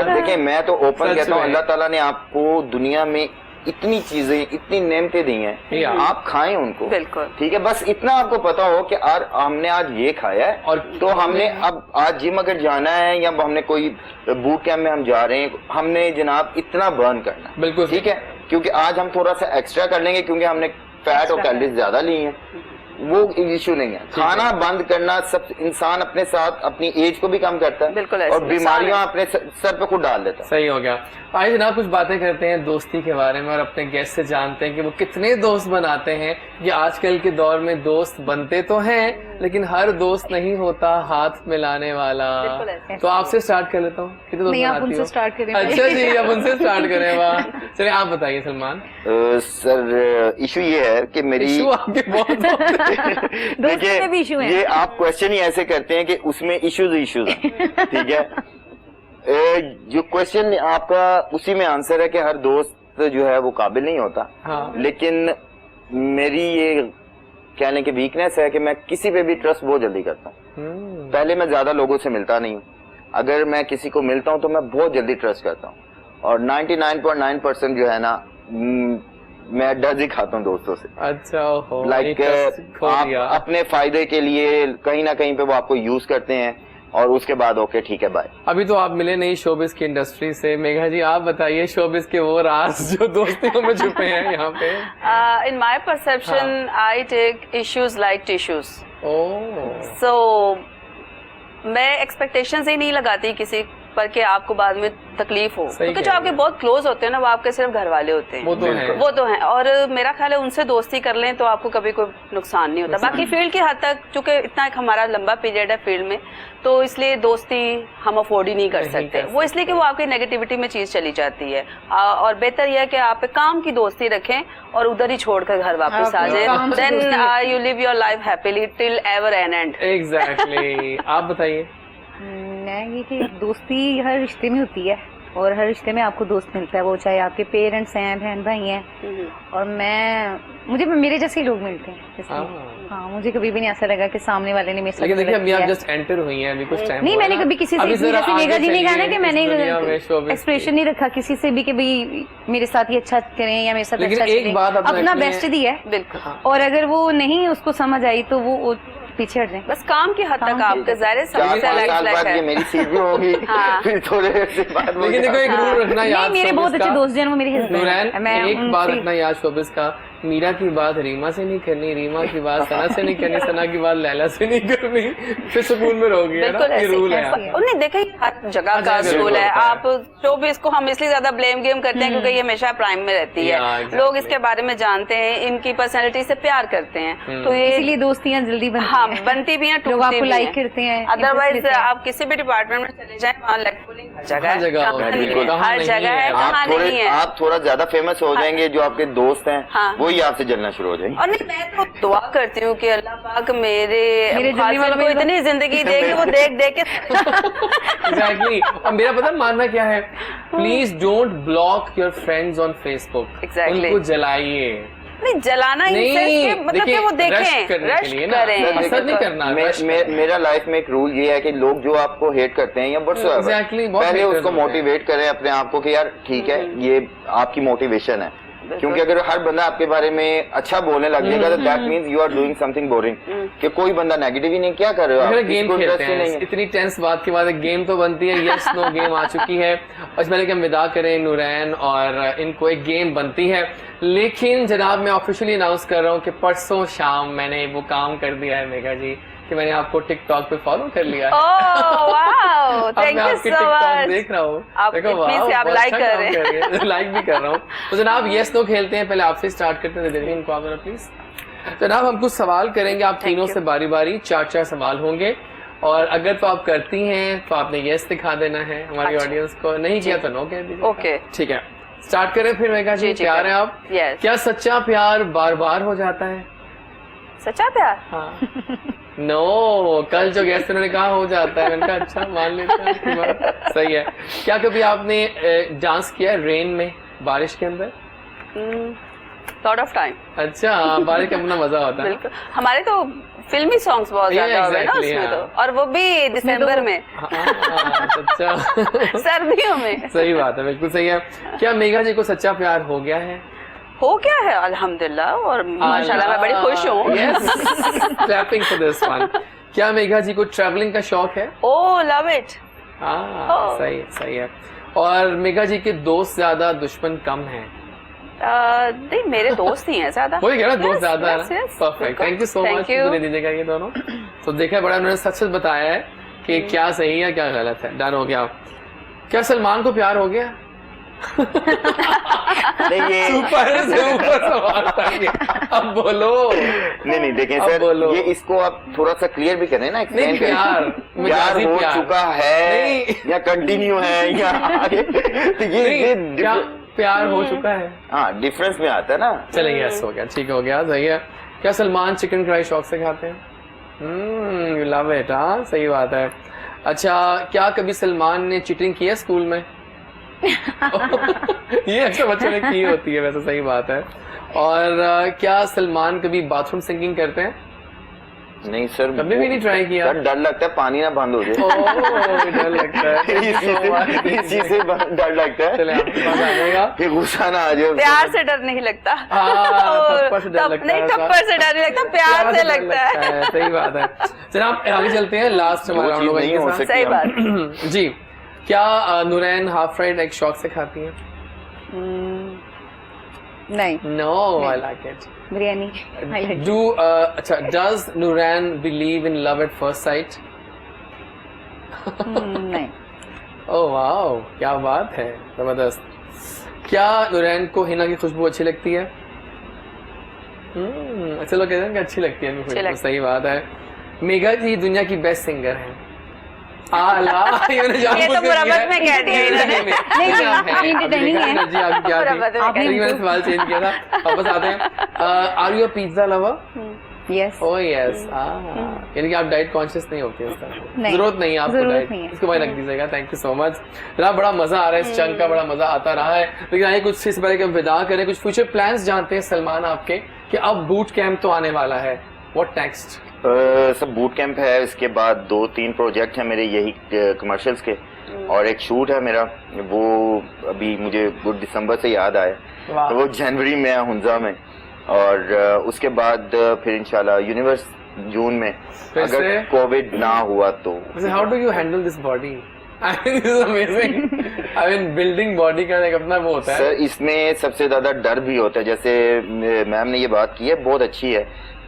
B: देखिए मैं तो ओपन कहता हूँ, अल्लाह ताला ने आपको दुनिया में इतनी चीजें, इतनी नेमतें दी हैं, आप खाएं उनको,
D: बिल्कुल
B: ठीक है। बस इतना आपको पता हो कि हमने आज ये खाया है, और तो हमने अब आज जिम अगर जाना है या हमने कोई बूट कैंप में हम जा रहे हैं, हमने जनाब इतना बर्न करना है,
A: बिल्कुल
B: ठीक है। क्योंकि आज हम थोड़ा सा एक्स्ट्रा कर लेंगे क्योंकि हमने फैट और कैलोरीज ज्यादा ली हैं, वो इश्यू नहीं है। खाना बंद करना, सब इंसान अपने साथ अपनी एज को भी कम करता है,
D: बिल्कुल,
B: और बीमारियां अपने सर पे खुद डाल देता है।
A: सही हो गया। आइए जनाब कुछ बातें करते हैं दोस्ती के बारे में, और अपने गेस्ट से जानते हैं कि वो कितने दोस्त बनाते हैं। ये आजकल के दौर में दोस्त बनते तो हैं, लेकिन हर दोस्त नहीं होता हाथ मिलाने वाला। तो आपसे स्टार्ट कर लेता हूँ, कितने दोस्त बनाती हो?
C: स्टार्ट करें।
A: अच्छा जी, अब उनसे स्टार्ट करें। वाह, चलिए आप बताइए सलमान।
B: सर इशू ये है कि मेरी
A: इशू आपके बहुत
B: देखिए, ये आप क्वेश्चन ही ऐसे करते हैं कि उसमें इश्यूज हैं, ठीक है। जो क्वेश्चन आपका उसी में आंसर है कि हर दोस्त जो है वो काबिल नहीं होता।
A: हाँ।
B: लेकिन मेरी ये कहने की वीकनेस है कि मैं किसी पे भी ट्रस्ट बहुत जल्दी करता हूँ। पहले मैं ज्यादा लोगों से मिलता नहीं हूँ, अगर मैं किसी को मिलता हूँ तो मैं बहुत जल्दी ट्रस्ट करता हूँ, और 99.9% जो है ना मैं डर ही खाता हूँ दोस्तों से।
A: अच्छा,
B: लाइक आप अपने फायदे के लिए कहीं ना कहीं पे वो आपको यूज करते हैं, और उसके बाद ओके ठीक है बाय।
A: अभी तो आप मिले नहीं शोबिस की इंडस्ट्री से, मेघा जी आप बताइए शोबिस के वो राज जो दोस्तियों में छुपे हैं यहाँ पे।
D: In my perception I take issues like tissues. So मैं एक्सपेक्टेशंस ही नहीं लगाती किसी पर कि आपको बाद में तकलीफ हो, क्योंकि जो आपके बहुत क्लोज होते हैं ना, वो आपके सिर्फ घर वाले होते हैं, वो तो हैं। और मेरा ख्याल है उनसे दोस्ती कर लें तो आपको कभी कोई नुकसान नहीं होता। बाकी फील्ड की हद तक, चूंकि इतना एक हमारा लंबा पीरियड है फील्ड में, तो इसलिए दोस्ती हम अफोर्ड ही नहीं कर सकते। वो इसलिए कि वो आपकी नेगेटिविटी में चीज चली जाती है, और बेहतर यह है कि आप काम की दोस्ती रखें और उधर ही छोड़कर घर वापस आ जाए। Then you live your life happily till ever end.
A: Exactly. आप बताइए।
C: ये कि दोस्ती हर रिश्ते में होती है, और हर रिश्ते में आपको दोस्त मिलता है, वो चाहे आपके पेरेंट्स हैं, बहन भाई हैं, और मुझे मेरे जैसे लोग मिलते हैं। हाँ, मुझे कभी भी नहीं ऐसा लगा कि सामने वाले ने मेरे साथ।
A: लेकिन देखिए अभी आप जस्ट एंटर हुई हैं, अभी कुछ टाइम
C: नहीं, मैंने कभी किसी से, जैसे मेघा जी ने कहा ना कि मैंने एक्सप्रेशन नहीं रखा किसी से भी कि भाई मेरे साथ ये अच्छा करें या मेरे साथ अच्छा करें, अपना बेस्ट दिया है बिल्कुल। और अगर वो नहीं उसको समझ आई तो वो पीछे हट जाए, बस काम की हद तक आपके ज़ाहिर
B: है मेरी सीट भी होगी। फिर थोड़े से बाद।
A: लेकिन देखो एक रूल रखना याद,
C: मेरे बहुत अच्छे दोस्त हैं वो मेरे
A: हस्बैंड। एक बात रखना याद शोबिस का, मीरा की बात रीमा से नहीं करनी, रीमा की बात सना से नहीं करनी, सना की बात लैला से नहीं करनी, फिर सुकून में रहोगी। ये रूल है।
D: नहीं देखिए हर जगह का रूल है। आप शोबिस को हम इसलिए ज्यादा ब्लेम गेम करते हैं क्योंकि ये हमेशा प्राइम में रहती है, लोग इसके बारे में जानते हैं, इनकी पर्सनैलिटी से प्यार करते हैं, तो ये इसलिए दोस्तियां जल्दी बनती भी हैं, लोग आपको लाइक करते हैं। अदरवाइज आप किसी भी डिपार्टमेंट में चले जाएं, वहाँ लेग पुलिंग हर जगह है, हर जगह है, कहाँ नहीं है।
B: आप थोड़ा ज्यादा फेमस हो जाएंगे, जो आपके दोस्त हैं वो ही आपसे जलना शुरू हो जाएंगे।
D: और नहीं, मैं तो दुआ करती हूँ कि अल्लाह पाक मेरे को इतनी जिंदगी दे कि वो देख के
A: एग्जैक्टली। और मेरा पता मानना क्या है, please don't block your friends on Facebook. उनको जलाइए
D: नहीं, जलाना नहीं, मतलब कि वो देखें, रश करें,
A: असर नहीं करना।
B: मेरा लाइफ में एक रूल ये है कि लोग जो आपको हेट करते हैं या पहले उसको मोटिवेट करें अपने आप को कि यार ठीक है, ये आपकी मोटिवेशन है। क्योंकि अगर हर बंदा आपके बारे में अच्छा बोलने लग जाएगा तो that means you are doing something boring, कि कोई बंदा नेगेटिव ही नहीं, क्या कर रहे हो आप,
A: गेम खेलते हैं। इतनी टेंस बात के बाद गेम तो बनती है, यस नो गेम आ चुकी है, और पहले कि हम विदा करें नूरैन और इनको, एक गेम बनती है। लेकिन जनाब मैं ऑफिशियली अनाउंस कर रहा हूँ कि परसों शाम मैंने वो काम कर दिया है मेघा जी, कि मैंने आपको टिकटॉक पे फॉलो कर लिया है।
D: Thank you so much.
A: देख रहा हूँ,
D: देखो वाह, आप लाइक कर रहे हैं।
A: लाइक भी कर रहा हूँ। तो जनाब यस नो खेलते हैं, पहले आपसे स्टार्ट करते हैं, देखिए इनको आप प्लीज। जनाब हम कुछ सवाल करेंगे आप तीनों से बारी बारी, 4 सवाल होंगे, और अगर तो आप करती हैं तो आपने यस दिखा देना है हमारी ऑडियंस को, नहीं किया तो नो कह दीजिए।
D: ओके
A: ठीक है, स्टार्ट करें फिर मेघा जी। तैयार हैं आप?
D: यस।
A: क्या सच्चा प्यार बार बार हो जाता है?
D: सच्चा प्यार?
A: हाँ। नो, कल जो गेस्ट उन्होंने कहा हो जाता है, मैंने कहा अच्छा मान लेते हैं आपकी बात। सही है। क्या कभी आपने डांस किया रेन में, बारिश के अंदर?
D: Lot of time.
A: अच्छा, बारिश का अपना मजा होता है।
D: बिल्कुल, हमारे तो फिल्मी सॉन्ग्स बहुत ज्यादा हो गए ना उसमें तो, और वो भी दिसंबर में।
A: अच्छा।
D: सर्दियों में।
A: सही बात है, बिल्कुल सही है। क्या मेघा जी को सच्चा प्यार हो गया है?
D: हो गया है अल्हम्दुलिल्लाह, और माशाल्लाह मैं बड़ी खुश हूँ।
A: Clapping for this one. क्या मेघा जी को ट्रैवलिंग का शौक है?
D: ओह लव इट।
A: हाँ सही है। और मेघा जी के दोस्त ज्यादा दुश्मन कम हैं?
D: नहीं, मेरे दोस्त ही हैं ज्यादा।
A: वही कह रहा, दोस्त ज्यादा है ना। Perfect, thank you so much. दे दीजिएगा ये दोनों। तो देखा बड़ा उन्होंने सच बताया है कि क्या सही है क्या गलत है। डन हो गया। क्या सलमान को प्यार हो गया?
B: ये
A: सुपर से ऊपर सवाल था ये। अब बोलो।
B: नहीं देखें सर, ये इसको आप थोड़ा सा क्लियर भी करें ना, एक्सप्लेन
A: प्यार
B: हो चुका है या कंटिन्यू है या आगे, तो ये
A: प्यार हो चुका है।
B: हाँ, डिफरेंस में आता है ना।
A: चलिए यस हो गया, ठीक हो गया, सही है। क्या सलमान चिकन फ्राई शौक से खाते हैं? You love it. हाँ सही बात है। अच्छा, क्या कभी सलमान ने चीटिंग की है स्कूल में? ये अक्सर बच्चों ने की होती है वैसे, सही बात है। और क्या सलमान कभी बाथरूम सिंगिंग करते हैं?
B: नहीं सर,
A: कभी भी नहीं ट्राई किया।
B: डर लगता है पानी ना बंद हो जाए।
A: डर लगता है,
B: इस चीज से डर लगता है।
A: चले आपके पास आ जाएगा,
B: फिर गुस्सा ना आ जाए।
D: प्यार से डर नहीं लगता।
A: थप्पड़ से डर लगता है।
D: नहीं, थप्पड़ से डर नहीं लगता, प्यार से लगता है।
A: सही बात है। चलिए आप आगे चलते हैं, लास्ट हमारा हम लोग
B: नहीं हो सकती।
D: सही बात।
A: जी, क्या नूरैन हाफ फ्राइड एग शौक से खाती हैं?
C: नहीं।
A: No, I like it.
C: Biryani I like.
A: अच्छा, does Noorain believe in love at first sight?
C: नहीं।
A: ओह वाओ, क्या बात है, जबरदस्त। क्या नूरैन को हिना की खुशबू अच्छी लगती है? अच्छा, लोग कहते हैं कि अच्छी लगती है खुशबू, सही बात है। मेघा जी दुनिया की बेस्ट सिंगर है। ये
D: तो मुरब्बत में कह दिया इन्होंने।
A: मैंने सवाल चेंज किया था, वापस आते हैं। Are you a pizza lover?
C: Yes.
A: Oh yes. यानी कि आप डाइट कॉन्शियस नहीं होती उस तरह? जरूरत नहीं है आपको डाइट, इसको भाई रख दीजिएगा। Thank you so much. बड़ा मजा आ रहा है, इस चंक का बड़ा मजा आता रहा है। लेकिन आइए कुछ इस बारे में विदा करें, कुछ फ्यूचर प्लान्स जानते हैं सलमान आपके, कि अब बूट कैंप तो आने वाला है, व्हाट नेक्स्ट?
B: सब बूट कैंप है, इसके बाद 2-3 प्रोजेक्ट हैं मेरे यही कमर्शियल्स के, और एक शूट है मेरा, वो अभी मुझे गुड दिसंबर से याद आया, तो वो जनवरी में है हुंजा में, और उसके बाद फिर इंशाल्लाह यूनिवर्स जून में, अगर कोविड ना हुआ तो।
A: How do you handle this body? This is amazing. I mean, building body का एक अपना वो होता है।
B: सर, इसमें सबसे ज्यादा डर भी होता है, जैसे मैम ने ये बात की है, बहुत अच्छी है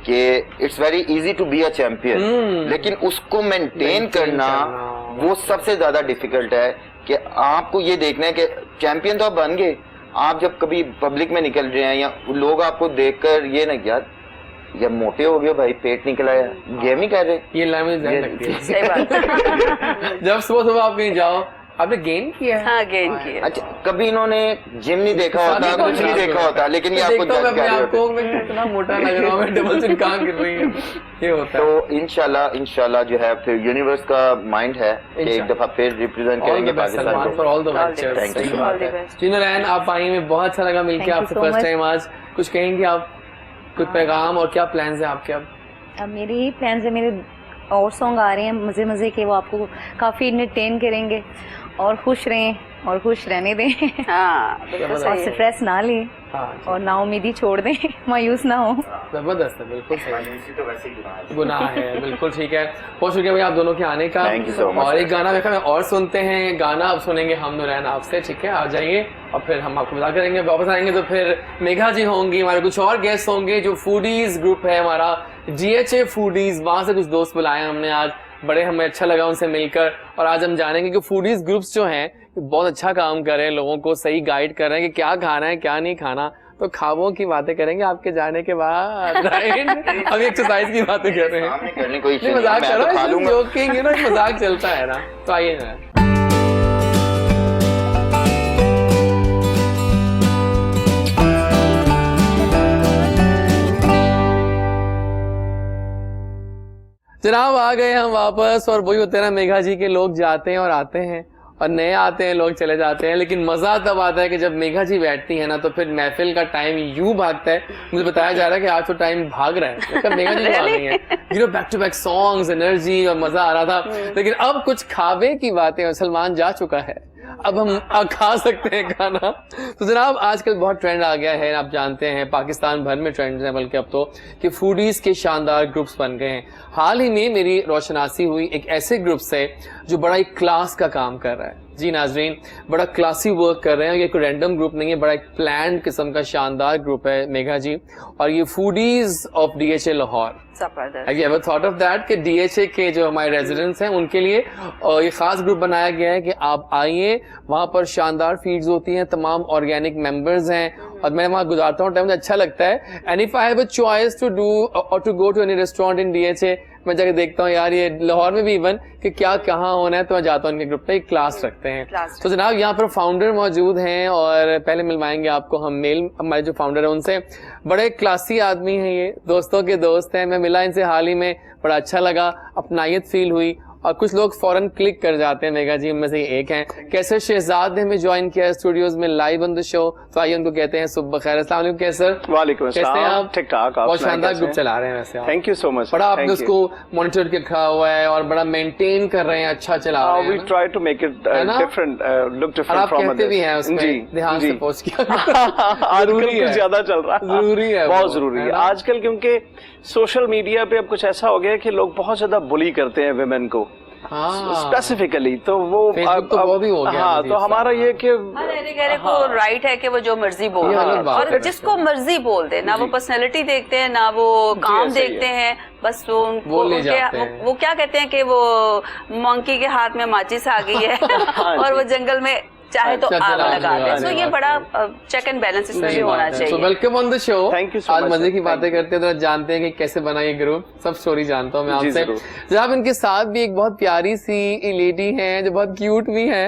B: कि it's very easy to be a champion, लेकिन उसको मेंटेन करना वो सबसे ज्यादा डिफिकल्ट है। कि आपको ये देखना है कि चैंपियन तो आप बन गए, आप जब कभी पब्लिक में निकल रहे हैं या लोग आपको देखकर ये ना, यार जब मोटे हो गए भाई, पेट निकल आया, गेम ही कर रहे,
A: ये लैंग्वेज ध्यान लगती है।
D: सही बात।
A: जब सुबह आप कहीं जाओ, आपने गेन किया है?
D: हाँ, गेन किया।
B: अच्छा, कभी इन्होंने जिम नहीं देखा होता, कुछ नहीं देखा होता, लेकिन ये आपको
A: जज कर रहे होते। मैं कितना मोटा लग रहा हूं, मैं डबल चिन कहां गिर रही है, ये होता है।
B: तो इंशाल्लाह जो है फिर यूनिवर्स का माइंड है कि एक दफा फिर रिप्रेजेंट करेंगे पाकिस्तान को।
A: For all the ventures. Noorain, आप आई में बहुत अच्छा लगा मिलके आपसे फर्स्ट टाइम आज। कुछ कहेंगे आप, कुछ पैगाम, और क्या प्लान्स हैं आपके? अब
C: मेरे ही प्लान्स है, मेरे और सॉन्ग आ रहे हैं मज़े मज़े के, वो आपको काफ़ी इंटरटेन करेंगे, और खुश रहें और खुश रहने दें।
D: हाँ,
C: और स्ट्रेस ना लें, और ना उम्मीदी छोड़ दें, मायूस ना हो।
A: जबरदस्त है, बिल्कुल सही। तो वैसे ही गुनाह है, बिल्कुल ठीक है। बहुत शुक्रिया भाई आप दोनों के आने का। और एक गाना देखा मैं और सुनते हैं, गाना अब सुनेंगे हम नूरैन आपसे, ठीक है? आ जाइए, और फिर हम आपको बता करेंगे। वापस आएंगे तो फिर मेघा जी होंगी, हमारे कुछ और गेस्ट होंगे, जो फूडीज ग्रुप है हमारा, GHA फूडीज, वहाँ से कुछ दोस्त बुलाए हमने आज, बड़े हमें अच्छा लगा उनसे मिलकर। और आज हम जानेंगे कि फूडीज ग्रुप्स जो हैं बहुत अच्छा काम कर रहे हैं, लोगों को सही गाइड कर रहे हैं कि क्या खाना है क्या नहीं खाना। तो तो ख्वाबों की बातें करेंगे आपके जाने के बाद, राइट? हम एक्सरसाइज की बातें कर रहे हैं,
B: करने कोई
A: नहीं मजाक कर रहा हूँ, जोकिंग, मजाक चलता है ना। तो आइए ना, जनाब आ गए हम वापस। और वही होते हैं ना, मेघा जी के लोग जाते हैं और आते हैं और नए आते हैं, लोग चले जाते हैं, लेकिन मजा तब आता है कि जब मेघा जी बैठती है ना तो फिर महफिल का टाइम यूं भागता है। मुझे बताया जा रहा है कि आज तो टाइम भाग रहा है, मतलब मेघा जी आ गई है, back to back songs, energy और मजा आ रहा था। लेकिन अब कुछ खावे की बातें, और सलमान जा चुका है, अब हम खा सकते हैं खाना। तो जनाब आजकल बहुत ट्रेंड आ गया है, आप जानते हैं पाकिस्तान भर में ट्रेंड है, बल्कि अब तो कि फूडीज के शानदार ग्रुप्स बन गए हैं। हाल ही में मेरी रोशनासी हुई एक ऐसे ग्रुप से जो बड़ा ही क्लास का काम कर रहा है। जी नाजरीन, बड़ा क्लासी वर्क कर रहे हैं। ये कोई रैंडम ग्रुप नहीं है, बड़ा एक प्लान्ड किस्म का शानदार ग्रुप है मेघा जी, और ये foodies of DHA Lahore. Have you ever thought of that कि DHA के जो हमारे रेजिडेंट्स हैं उनके लिए ये खास ग्रुप बनाया गया है कि आप आइए, वहाँ पर शानदार फीड्स होती हैं, तमाम ऑर्गेनिक मेंबर्स हैं, और मैं वहाँ गुजारता हूँ टाइम, मुझे अच्छा लगता है। And if I have a choice to do or to go to any restaurant in DHA, मैं जाकर देखता हूँ यार ये लाहौर में भी इवन कि क्या कहाँ होना है, तो मैं जाता हूँ इनके ग्रुप पे, क्लास रखते हैं। तो जनाब यहाँ पर फाउंडर मौजूद हैं और पहले मिलवाएंगे आपको हम हमारे जो फाउंडर है उनसे। बड़े क्लासी आदमी हैं ये, दोस्तों के दोस्त हैं, मैं मिला इनसे हाल ही में, बड़ा अच्छा लगा, अपनायत फील हुई, और कुछ लोग फौरन क्लिक कर जाते हैं। मेघा जी उनमें से एक हैं। कैसर शहजाद ने हमें ज्वाइन किया स्टूडियोज में लाइव ऑन द शो, तो आइए उनको कहते हैं सुबह खैर। अस्सलाम वालेकुम कैसर।
E: वालेकुम अस्सलाम।
A: कैसे हैं आप?
E: ठीक ठाक।
A: बहुत शानदार ग्रुप चला रहे हैं वैसे आप।
E: Thank you so much.
A: बड़ा आपने उसको मॉनिटर के रखा हुआ है और बड़ा मेंटेन कर रहे हैं, अच्छा चला रहे हैं।
E: We try to make it different, look different from
A: others. भी हैं उसमें ध्यान से पोस्ट किया।
E: आजकल कुछ ज्यादा चल रहा है,
A: जरूरी है,
E: बहुत जरूरी है आजकल, क्योंकि सोशल मीडिया पे अब कुछ ऐसा हो गया है कि लोग बहुत ज्यादा बुली करते हैं विमेन को स्पेसिफिकली, तो वो
A: तो वो भी हो गया।
E: हाँ, तो हमारा ये कि
D: को राइट है कि वो जो मर्जी बोल, और जिसको मर्जी बोल दे, ना वो पर्सनैलिटी देखते हैं ना वो काम देखते हैं, बस वो वो क्या कहते हैं कि वो मंकी के हाथ में माचिस आ गई है और वो जंगल में चाहे तो आग लगा दे। सो ये बड़ा चेक एंड बैलेंस इसमें भी होना चाहिए।
A: So welcome on the show.
E: Thank you सो
A: आज
E: मच।
A: मजे की बातें करते हैं तो जानते हैं कि कैसे बना ये ग्रुप, सब स्टोरी जानता हूँ मैं आपसे। जनाब इनके साथ भी एक बहुत प्यारी सी लेडी हैं जो बहुत क्यूट भी है,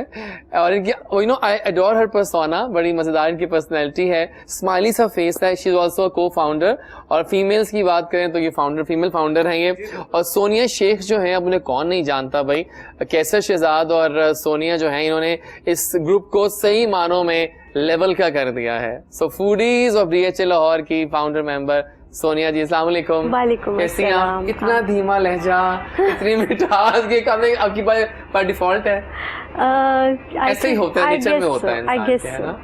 A: और इनकी you know I adore her persona, बड़ी मजेदार इनकी पर्सनैलिटी है, स्माइली सा फेस है। शी इज ऑल्सो को फाउंडर, और फीमेल्स की बात करें तो ये फीमेल फाउंडर हैं ये। और सोनिया शेख जो है, अब उन्हें कौन नहीं जानता भाई, कैसर शहजाद और सोनिया जो है, इन्होंने इस ग्रुप को सही मानों में लेवल का कर दिया है। सो फूडीज ऑफ DHA लाहौर की फाउंडर मेंबर सोनिया जी, अस्सलाम वालेकुम।
F: वालेकुम
A: कैसी हैं आप? इतना धीमा लहजा, इतनी मिठास, ये काम आपकी बाय डिफॉल्ट है? ऐसे ही होता है, नेचर में होता है इंसान के, है ना?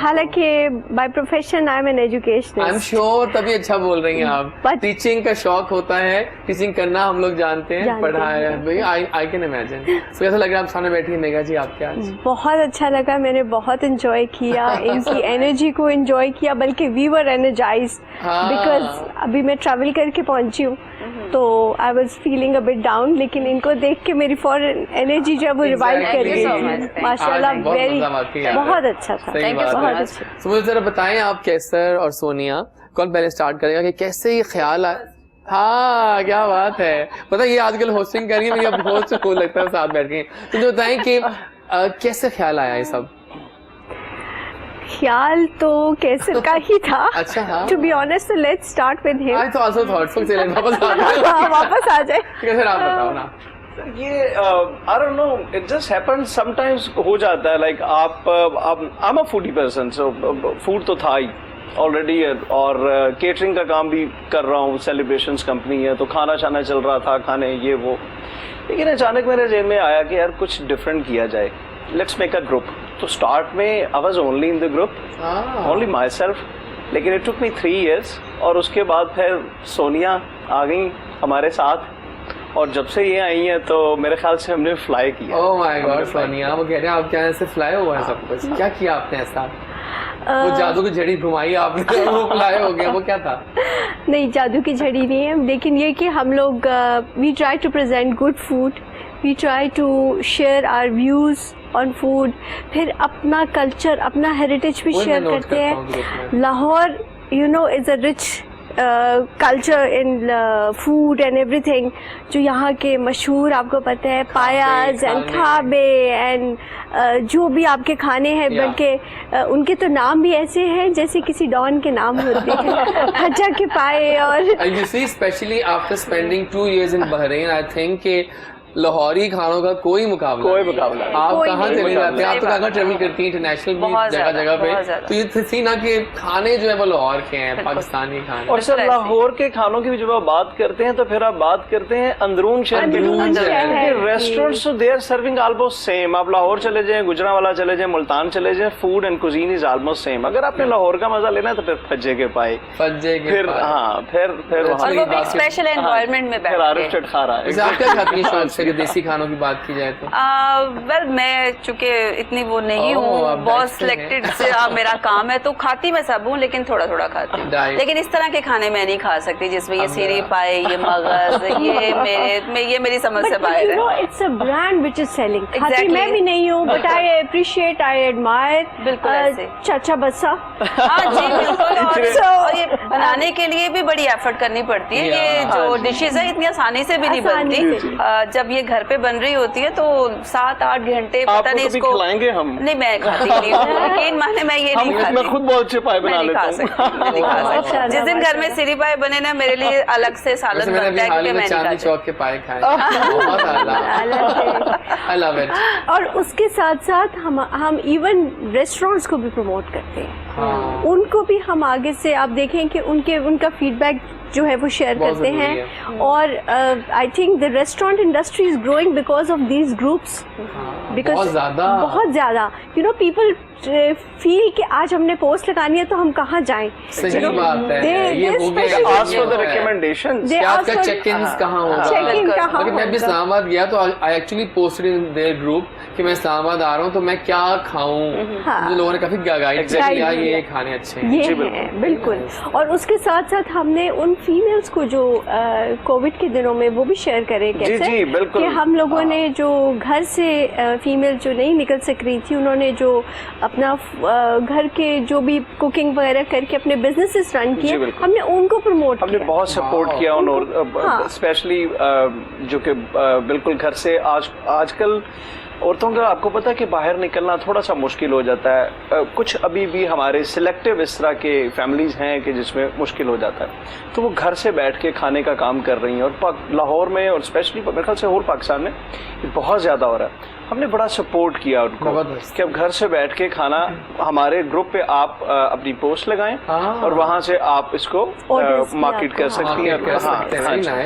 F: हालांकि by profession I am an educationist.
A: I am sure, तभी अच्छा बोल रही हैं आप। टीचिंग का शौक होता है, टीचिंग करना हम लोग जानते हैं, पढ़ाया, आई कैन इमेजिन। सो कैसा लग रहा है आप सामने बैठी हैं मेघा जी आपके आज?
F: बहुत अच्छा लगा, मैंने बहुत एंजॉय किया, इनकी एनर्जी को एंजॉय किया, बल्कि वी वर एनर्जाइज्ड बिकॉज अभी मैं ट्रैवल करके पहुंची हूँ, तो I was feeling a bit down, लेकिन इनको देख के मेरी फॉरन एनर्जी जो है वो रिवाइव कर गई थी। माशाल्लाह, बहुत अच्छा था।
A: Thank you so much. तो मुझे जरा बताएं आप कैसर और सोनिया, कौन पहले स्टार्ट करेगा कि कैसे ये ख्याल आया? हाँ, क्या बात है। पता है ये आजकल होस्टिंग कर रही है, मुझे बहुत सुकून लगता है साथ बैठ के। तो मुझे बताएं कि कैसे ख्याल आया ये सब?
F: ख्याल तो कैसर का ही था।
A: अच्छा, हाँ।
F: To be honest, so let's start with him.
A: I also thought so. चलिए वापस आ जाए।
F: वापस आ जाए।
A: कैसे आप बताओ ना?
E: ये I don't know, it just happens sometimes, हो जाता है, like I'm a foodie person, so food तो था ही ऑलरेडी, और केटरिंग का काम भी कर रहा हूँ, सेलिब्रेशंस कंपनी है, तो खाना छाना चल रहा था, खाने ये वो, लेकिन अचानक मेरे जेहन में आया कि यार कुछ डिफरेंट किया जाए, लेट्स मेक अ ग्रुप। तो स्टार्ट में I was only in the group, only my self, लेकिन इट टुक मी 3 years, और उसके बाद फिर सोनिया आ गई हमारे साथ, और जब से ये आई हैं तो मेरे ख्याल से हमने फ्लाई किया।
A: ओह माय गॉड सोनिया, वो कह रहे हैं आपके यहाँ से फ्लाई हुआ है सब कुछ, क्या किया आपने ऐसा? वो जादू की झड़ी घुमाई आपने, वो फ्लाई हो गया, वो क्या था?
F: नहीं, जादू की झड़ी नहीं है, लेकिन ये कि हम लोग we try to present good food, we try to share our views on food, फिर अपना कल्चर, अपना हेरिटेज भी शेयर करते हैं। Lahore you know is a rich culture in food and everything, जो यहाँ के मशहूर आपको पता है पायाज एंड खाबे एंड जो भी आपके खाने हैं, बल्कि उनके तो नाम भी ऐसे हैं जैसे किसी डॉन के नाम होते हैं खजा के पाए। और
A: you see, especially after spending 2 years in Bahrain, I think कि लाहौरी खानों का कोई मुकाबला नहीं। आप कहाँ चले जाते हैं, आप तो कहाँ ट्रेवल करती हैं इंटरनेशनल भी जगह जगह पे, तो ये थी ना कि खाने जो है वो लाहौर के हैं, पाकिस्तानी खाने।
E: और सर लाहौर के खानों की भी जब आप बात करते हैं तो फिर आप बात करते हैं अंदरून शहर की। रेस्टोरेंट्स तो they are serving almost same. आप लाहौर चले जाएं, गुजरांवाला चले जाएं, मुल्तान चले जाएं, food and cuisine is almost same. अगर आपने लाहौर का मजा लेना है तो फिर फज्जे के पाए, फिर हाँ फिर
D: स्पेशल एनवायरनमेंट में
E: फिर आरिफ चटखारा।
A: आप क्या खाती हैं कि देसी खानों की बात की जाए तो?
D: वेल मैं चूंकि इतनी वो नहीं हूँ, बहुत सिलेक्टेड से मेरा काम है, तो खाती मैं सब हूँ लेकिन थोड़ा थोड़ा खाती हूँ। लेकिन इस तरह के खाने मैं नहीं खा सकती जिसमें ये सीरी पाए, ये मगज, ये मेरी समझ से बाहर है।
F: It's a brand which is selling. खाती मैं भी नहीं हूँ, but I appreciate, I admire.
D: बिल्कुल ऐसे
F: चाचा बस्सा।
D: हाँ जी बिल्कुल। और ये बनाने के लिए भी बड़ी एफर्ट करनी पड़ती है। ये जो डिशेज है इतनी आसानी से भी नहीं बनती। जब ये घर पे बन रही होती है तो 7-8 घंटे पता नहीं इसको
E: खिलाएंगे हम।
D: नहीं मैं खाती नहीं हूँ, लेकिन माने मैं ये नहीं खाती।
E: मैं खुद बहुत अच्छे पाए बना लेता हूँ।
D: मैं नहीं खा सकती। जिस दिन घर में सीरी पाए बने ना, मेरे लिए अलग से सालन बनता है क्योंकि मैं नहीं खाती।
A: चौक के पाए खाए, बहुत आई लव इट।
F: और उसके साथ साथ हम इवन रेस्टोरेंट्स को भी प्रमोट करते हैं। उनको भी हम आगे से आप देखें कि उनका फीडबैक जो है वो शेयर करते हैं। और I think the restaurant industry is growing because of these groups.
A: बहुत
F: ज़्यादा यू नो पीपल फील कि आज हमने पोस्ट लगानी है तो हम कहाँ जाएं।
A: सही बात है। ये हो गया
E: आस्क फॉर द रिकमेंडेशंस।
A: आपका चेक-इन्स कहाँ होगा?
F: चेक-इन कहाँ होगा?
A: मैं भी इस्लामाबाद गया तो I actually posted in their group कि मैं इस्लामाबाद आ रहा हूँ तो मैं क्या खाऊं। मुझे लोगों ने काफी गाइड किया, ये खाने अच्छे हैं।
F: ये है बिल्कुल। और उसके साथ साथ हमने उन फीमेल्स को जो कोविड के दिनों में वो भी शेयर करें कैसे कि हम लोगों ने जो घर से फीमेल जो नहीं निकल सक रही थी, उन्होंने जो अपना घर के जो भी कुकिंग वगैरह करके अपने बिजनेसेस रन किए, हमने उनको प्रमोट किया।
E: हमने बहुत सपोर्ट किया और स्पेशली जो कि बिल्कुल घर से आजकल औरतों का आपको पता है कि बाहर निकलना थोड़ा सा मुश्किल हो जाता है। कुछ अभी भी हमारे सिलेक्टिव इस तरह के फैमिलीज हैं कि जिसमें मुश्किल हो जाता है, तो वो घर से बैठ के खाने का काम कर रही हैं। और लाहौर में और स्पेशली मेरे ख्याल से होल पाकिस्तान में बहुत ज़्यादा हो रहा है। हमने बड़ा सपोर्ट किया उनको कि अब घर से बैठ के खाना हमारे ग्रुप पे आप अपनी पोस्ट लगाएं और वहाँ से आप इसको मार्केट कर सकती हैं।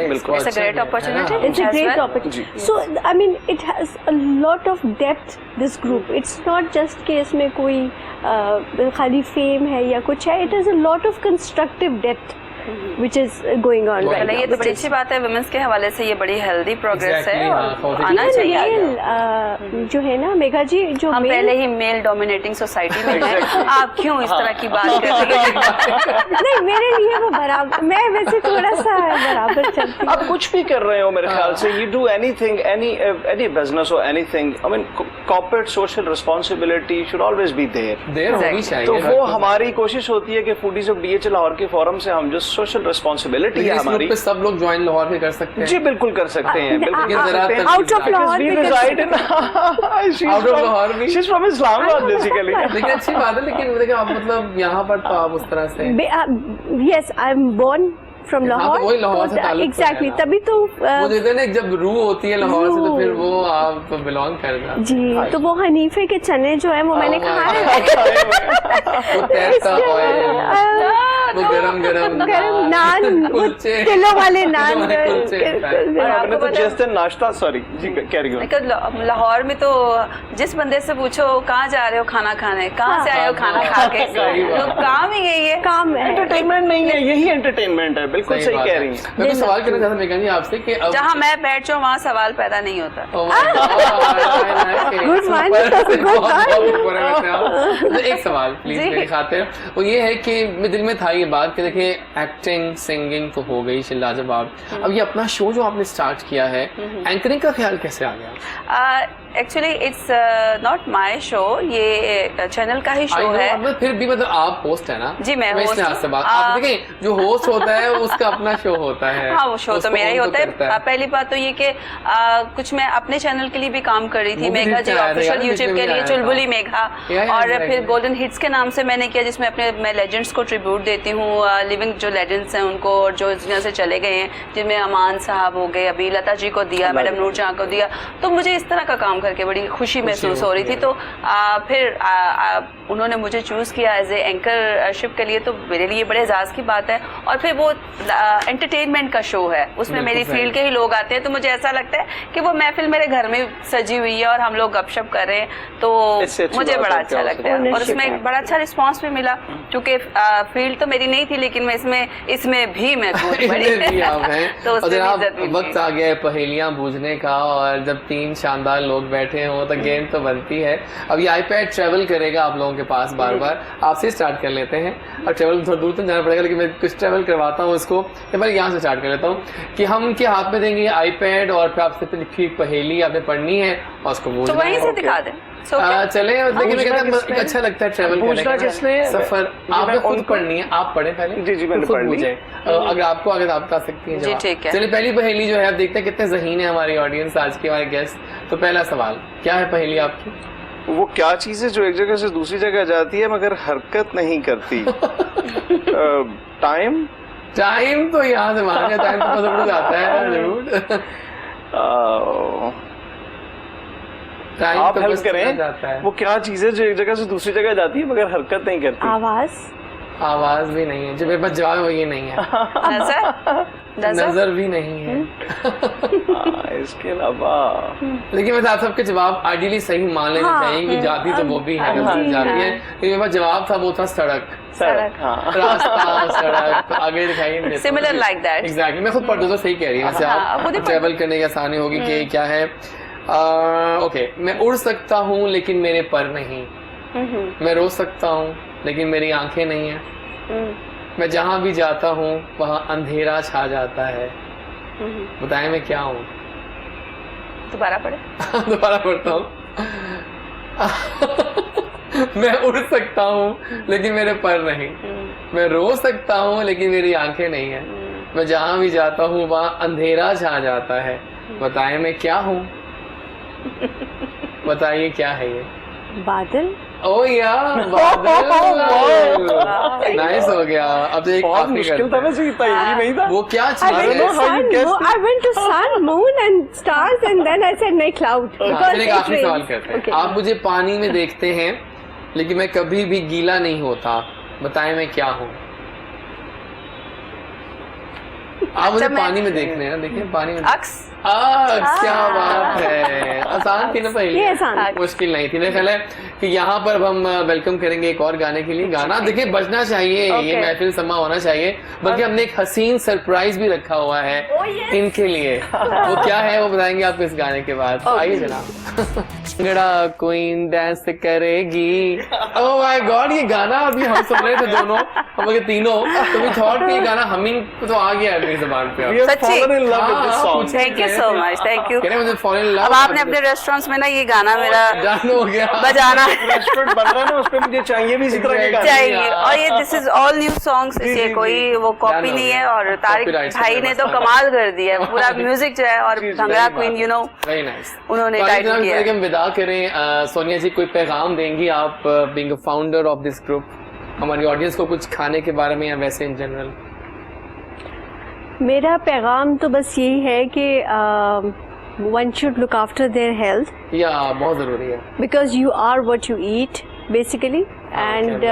D: बिल्कुल, it's a great opportunity.
F: It's a great opportunity. So I mean it has a lot of depth this group. It's not just कि इसमें कोई खाली फेम है या कुछ है। It is a lot of constructive depth which is going on right now.
D: ये तो बड़ी अच्छी बात है। वुमेन्स के हवाले से ये बड़ी हेल्दी प्रोग्रेस है और आना चाहिए।
F: जो है ना मेघा जी, जो
D: हम पहले ही मेल डोमिनेटिंग सोसाइटी में हैं, आप क्यों इस तरह की बात कर रही हैं?
F: नहीं, मेरे लिए वो बराबर, मैं वैसे थोड़ा सा बराबर चलती हूँ।
E: आप कुछ भी कर रहे हो मेरे ख्याल से, you do anything, any business or anything, I mean corporate social responsibility should always be there
A: होनी चाहिए।
E: तो वो हमारी कोशिश होती है कि फूडीज ऑफ डीएच लाहौर के फोरम से हम जो सोशल रिस्पांसिबिलिटी है हमारी,
A: पे सब लोग ज्वाइन लाहौर में कर सकते हैं।
E: जी बिल्कुल कर सकते हैं।
F: आउट ऑफ लाहौर भी
E: reside in out of Lahore भी, she's from Islamabad basically।
A: लेकिन अच्छी बात है। लेकिन देखिए आप मतलब यहाँ पर तो आप उस तरह से,
F: yes I am born from Lahore।
A: वही लाहौर से ताल्लुक
F: एग्जैक्टली, तभी तो
A: वो देते हैं ना, जब रूह होती है लाहौर से तो फिर वो आप तो बिलोंग कर जाते हैं।
F: जी। तो वो हनीफे के चने जो है वो मैंने खाए,
A: वो तैरता ऑयल, वो गरम
F: नान, वो तिलों वाले नान।
E: आपने तो जिस दिन नाश्ता, सॉरी जी कह रही हूँ,
D: लाहौर में तो जिस बंदे से पूछो कहाँ जा रहे हो खाना खाने, कहाँ से आए हो खाना खा के, तो काम ही यही है।
F: काम है,
E: एंटरटेनमेंट नहीं है, यही एंटरटेनमेंट है। बिल्कुल सही कह रही हैं।
A: मैं तो सवाल करना चाहता मेघा जी आपसे कि
D: जहाँ मैं बैठ जाऊँ वहाँ सवाल पैदा नहीं होता।
F: Good one.
A: एक सवाल प्लीज मेरी खातिर, वो ये है कि मेरे दिल में था ही ये बात कि देखिए एक्टिंग सिंगिंग तो हो गई लाजवाब, अब ये अपना शो जो आपने स्टार्ट किया है, एंकरिंग का ख्याल कैसे आ गया?
D: Actually it's not my show, ये चैनल का ही शो है।
A: मतलब फिर भी मतलब आप होस्ट है ना?
D: जी मैं होस्ट हूँ।
A: आप देखें जो होस्ट होता है उसका अपना शो होता है।
D: हाँ वो शो तो मेरा ही होता है। पहली बात तो ये कि कुछ मैं अपने चैनल के लिए भी काम कर रही थी, मेघा जी ऑफिशियल यूट्यूब के लिए, चुलबुली मेघा, और फिर गोल्डन हिट्स के नाम से मैंने किया, जिसमें अपने मैं लेजेंड्स को ट्रिब्यूट देती हूँ, लिविंग जो लेजेंड्स हैं उनको, और जो इस दुनिया से चले गए हैं, जिनमें अमान साहब हो गए, अभी लता जी को दिया, मैडम नूरजहां को दिया। तो मुझे इस तरह का काम करके बड़ी खुशी महसूस हो रही थी। तो फिर उन्होंने मुझे चूज़ किया एज ए एंकरशिप के लिए, तो मेरे लिए बड़े एजाज़ की बात है। और फिर वो एंटरटेनमेंट का शो है, उसमें मेरी फील्ड के ही लोग आते हैं, तो मुझे ऐसा लगता है कि वो महफिल मेरे घर में सजी हुई है और हम लोग गपशप कर रहे हैं, तो मुझे बड़ा अच्छा लगता है। और उसमें एक बड़ा अच्छा रिस्पॉन्स भी मिला, क्योंकि फील्ड तो मेरी नहीं थी, लेकिन मैं इसमें भी मैं कूद पड़ी।
A: तो वक्त आ गया है पहेलियां बूझने का, और जब 3 शानदार लोग बैठे हों तो गेम तो बनती है। अब ये आईपैड ट्रेवल करेगा आप लोगों के पास बार बार, आपसे स्टार्ट कर लेते हैं। और ट्रेवल थोड़ा दूर तक जाना पड़ेगा, लेकिन मैं कुछ ट्रेवल करवाता हूँ इसको। मैं यहाँ से स्टार्ट कर लेता हूँ कि हम के हाथ में देंगे आईपैड, और फिर आपसे लिखी पहेली आपने पढ़नी है और उसको
D: तो वहीं से दिखा दें।
A: चले, लेकिन मैं कहता अच्छा लगता है ट्रेवल करने का सफर। आपने खुद पढ़नी है, आप पढ़े पहले।
E: जी मैंने पढ़ ली।
A: अगर आपको आगे आप बता सकती हैं
D: जी ठीक है।
A: चलिए पहली पहेली जो है, आप देखते हैं कितने ज़हीन है हमारी ऑडियंस आज के हमारे गेस्ट। तो पहला सवाल क्या है पहेली आपकी?
E: वो क्या चीज है जो एक जगह से दूसरी जगह जाती है मगर हरकत नहीं करती? टाइम।
A: टाइम तो यहाँ से मांगे, टाइम तो पसंद जाता है जरूर।
E: आप हेल्प करें, वो क्या चीज है जो एक जगह से दूसरी जगह जाती है मगर हरकत नहीं करती?
A: आवाज भी नहीं है, जो मेरे पास जवाब है ये नहीं है। नजर भी नहीं है।
E: इसके अलावा
A: लेकिन मैं आप सबके जवाब आइडियली सही मान लेने चाहिए कि जाती तो वो भी है, नजर जाती है, लेकिन मेरे पास जवाब था वो था सड़क। रास्ता सड़क आगे दिखाई नहीं देता।
D: Similar like that.
A: एग्जैक्टली, मैं खुद पढ़ तो सही कह रही हूँ। वैसे आप ट्रेवल करने की आसानी होगी कि क्या है। ओके, मैं उड़ सकता हूँ लेकिन मेरे पर नहीं, मैं रो सकता हूँ लेकिन मेरी आंखें नहीं है, मैं जहाँ भी जाता हूँ वहाँ अंधेरा छा जाता है, बताएं मैं क्या हूँ?
D: दोबारा पढ़े।
A: दोबारा पढ़ता हूँ। मैं उड़ सकता हूँ लेकिन मेरे पर नहीं, मैं रो सकता हूँ लेकिन मेरी आंखें नहीं है, मैं जहाँ भी जाता हूँ वहाँ अंधेरा छा जाता है, बताएं मैं क्या हूँ? बताइए क्या है ये?
F: बादल।
A: ओ यार बादल। नाइस हो गया। अब एक
E: मुश्किल था, वैसे इतना इजी नहीं था।
A: वो क्या चीज है?
F: I went to sun, moon and stars and then I said नहीं cloud।
A: चलिए आखिरी सवाल करते हैं। आप मुझे पानी में देखते हैं लेकिन मैं कभी भी गीला नहीं होता, बताएं मैं क्या हूँ? आप मुझे पानी में देख रहे हैं, देखिए पानी में।
D: अक्स।
A: क्या बात है, आसान थी ना पहले, मुश्किल नहीं थी। मेरा ख्याल है कि यहाँ पर अब हम वेलकम करेंगे एक और गाने के लिए। गाना देखिए बजना चाहिए, ये महफिल समा होना चाहिए, बल्कि हमने एक हसीन सरप्राइज भी रखा हुआ है इनके लिए। वो क्या है वो बताएंगे आपको इस गाने के बाद। आइए जनाब। गड़ा क्वीन डांस करेगी। ओह माय गॉड, ये गाना अभी हम सुन रहे थे दोनों, हम लोग तीनों, तो भी थॉट पे ये गाना हमिंग तो आ गया अपनी जुबान पे।
D: Thank you so much, thank you.
A: अब
D: आपने अपने रेस्टोरेंट्स में ना ये गाना मेरा
A: हो गया
D: बजाना
E: रेस्टोरेंट बन रहा है ना, उस पे मुझे चाहिए भी इसी तरह के गाने
D: चाहिए। और ये this is all new songs, ये कोई वो कॉपी नहीं है। और तारिक भाई ने तो कमाल कर दिया है, पूरा म्यूजिक जो है। और bhangra queen you know
A: very nice,
D: उन्होंने टाइटल किया।
A: हम विदा करें, सोनिया जी कोई पैगाम देंगी आप being a founder of this group हमारी ऑडियंस को, कुछ खाने के बारे में या वैसे इन जनरल?
F: मेरा पैगाम तो बस यही है कि one should look after their health.
A: या बहुत ज़रूरी है,
F: because you are what you eat basically, and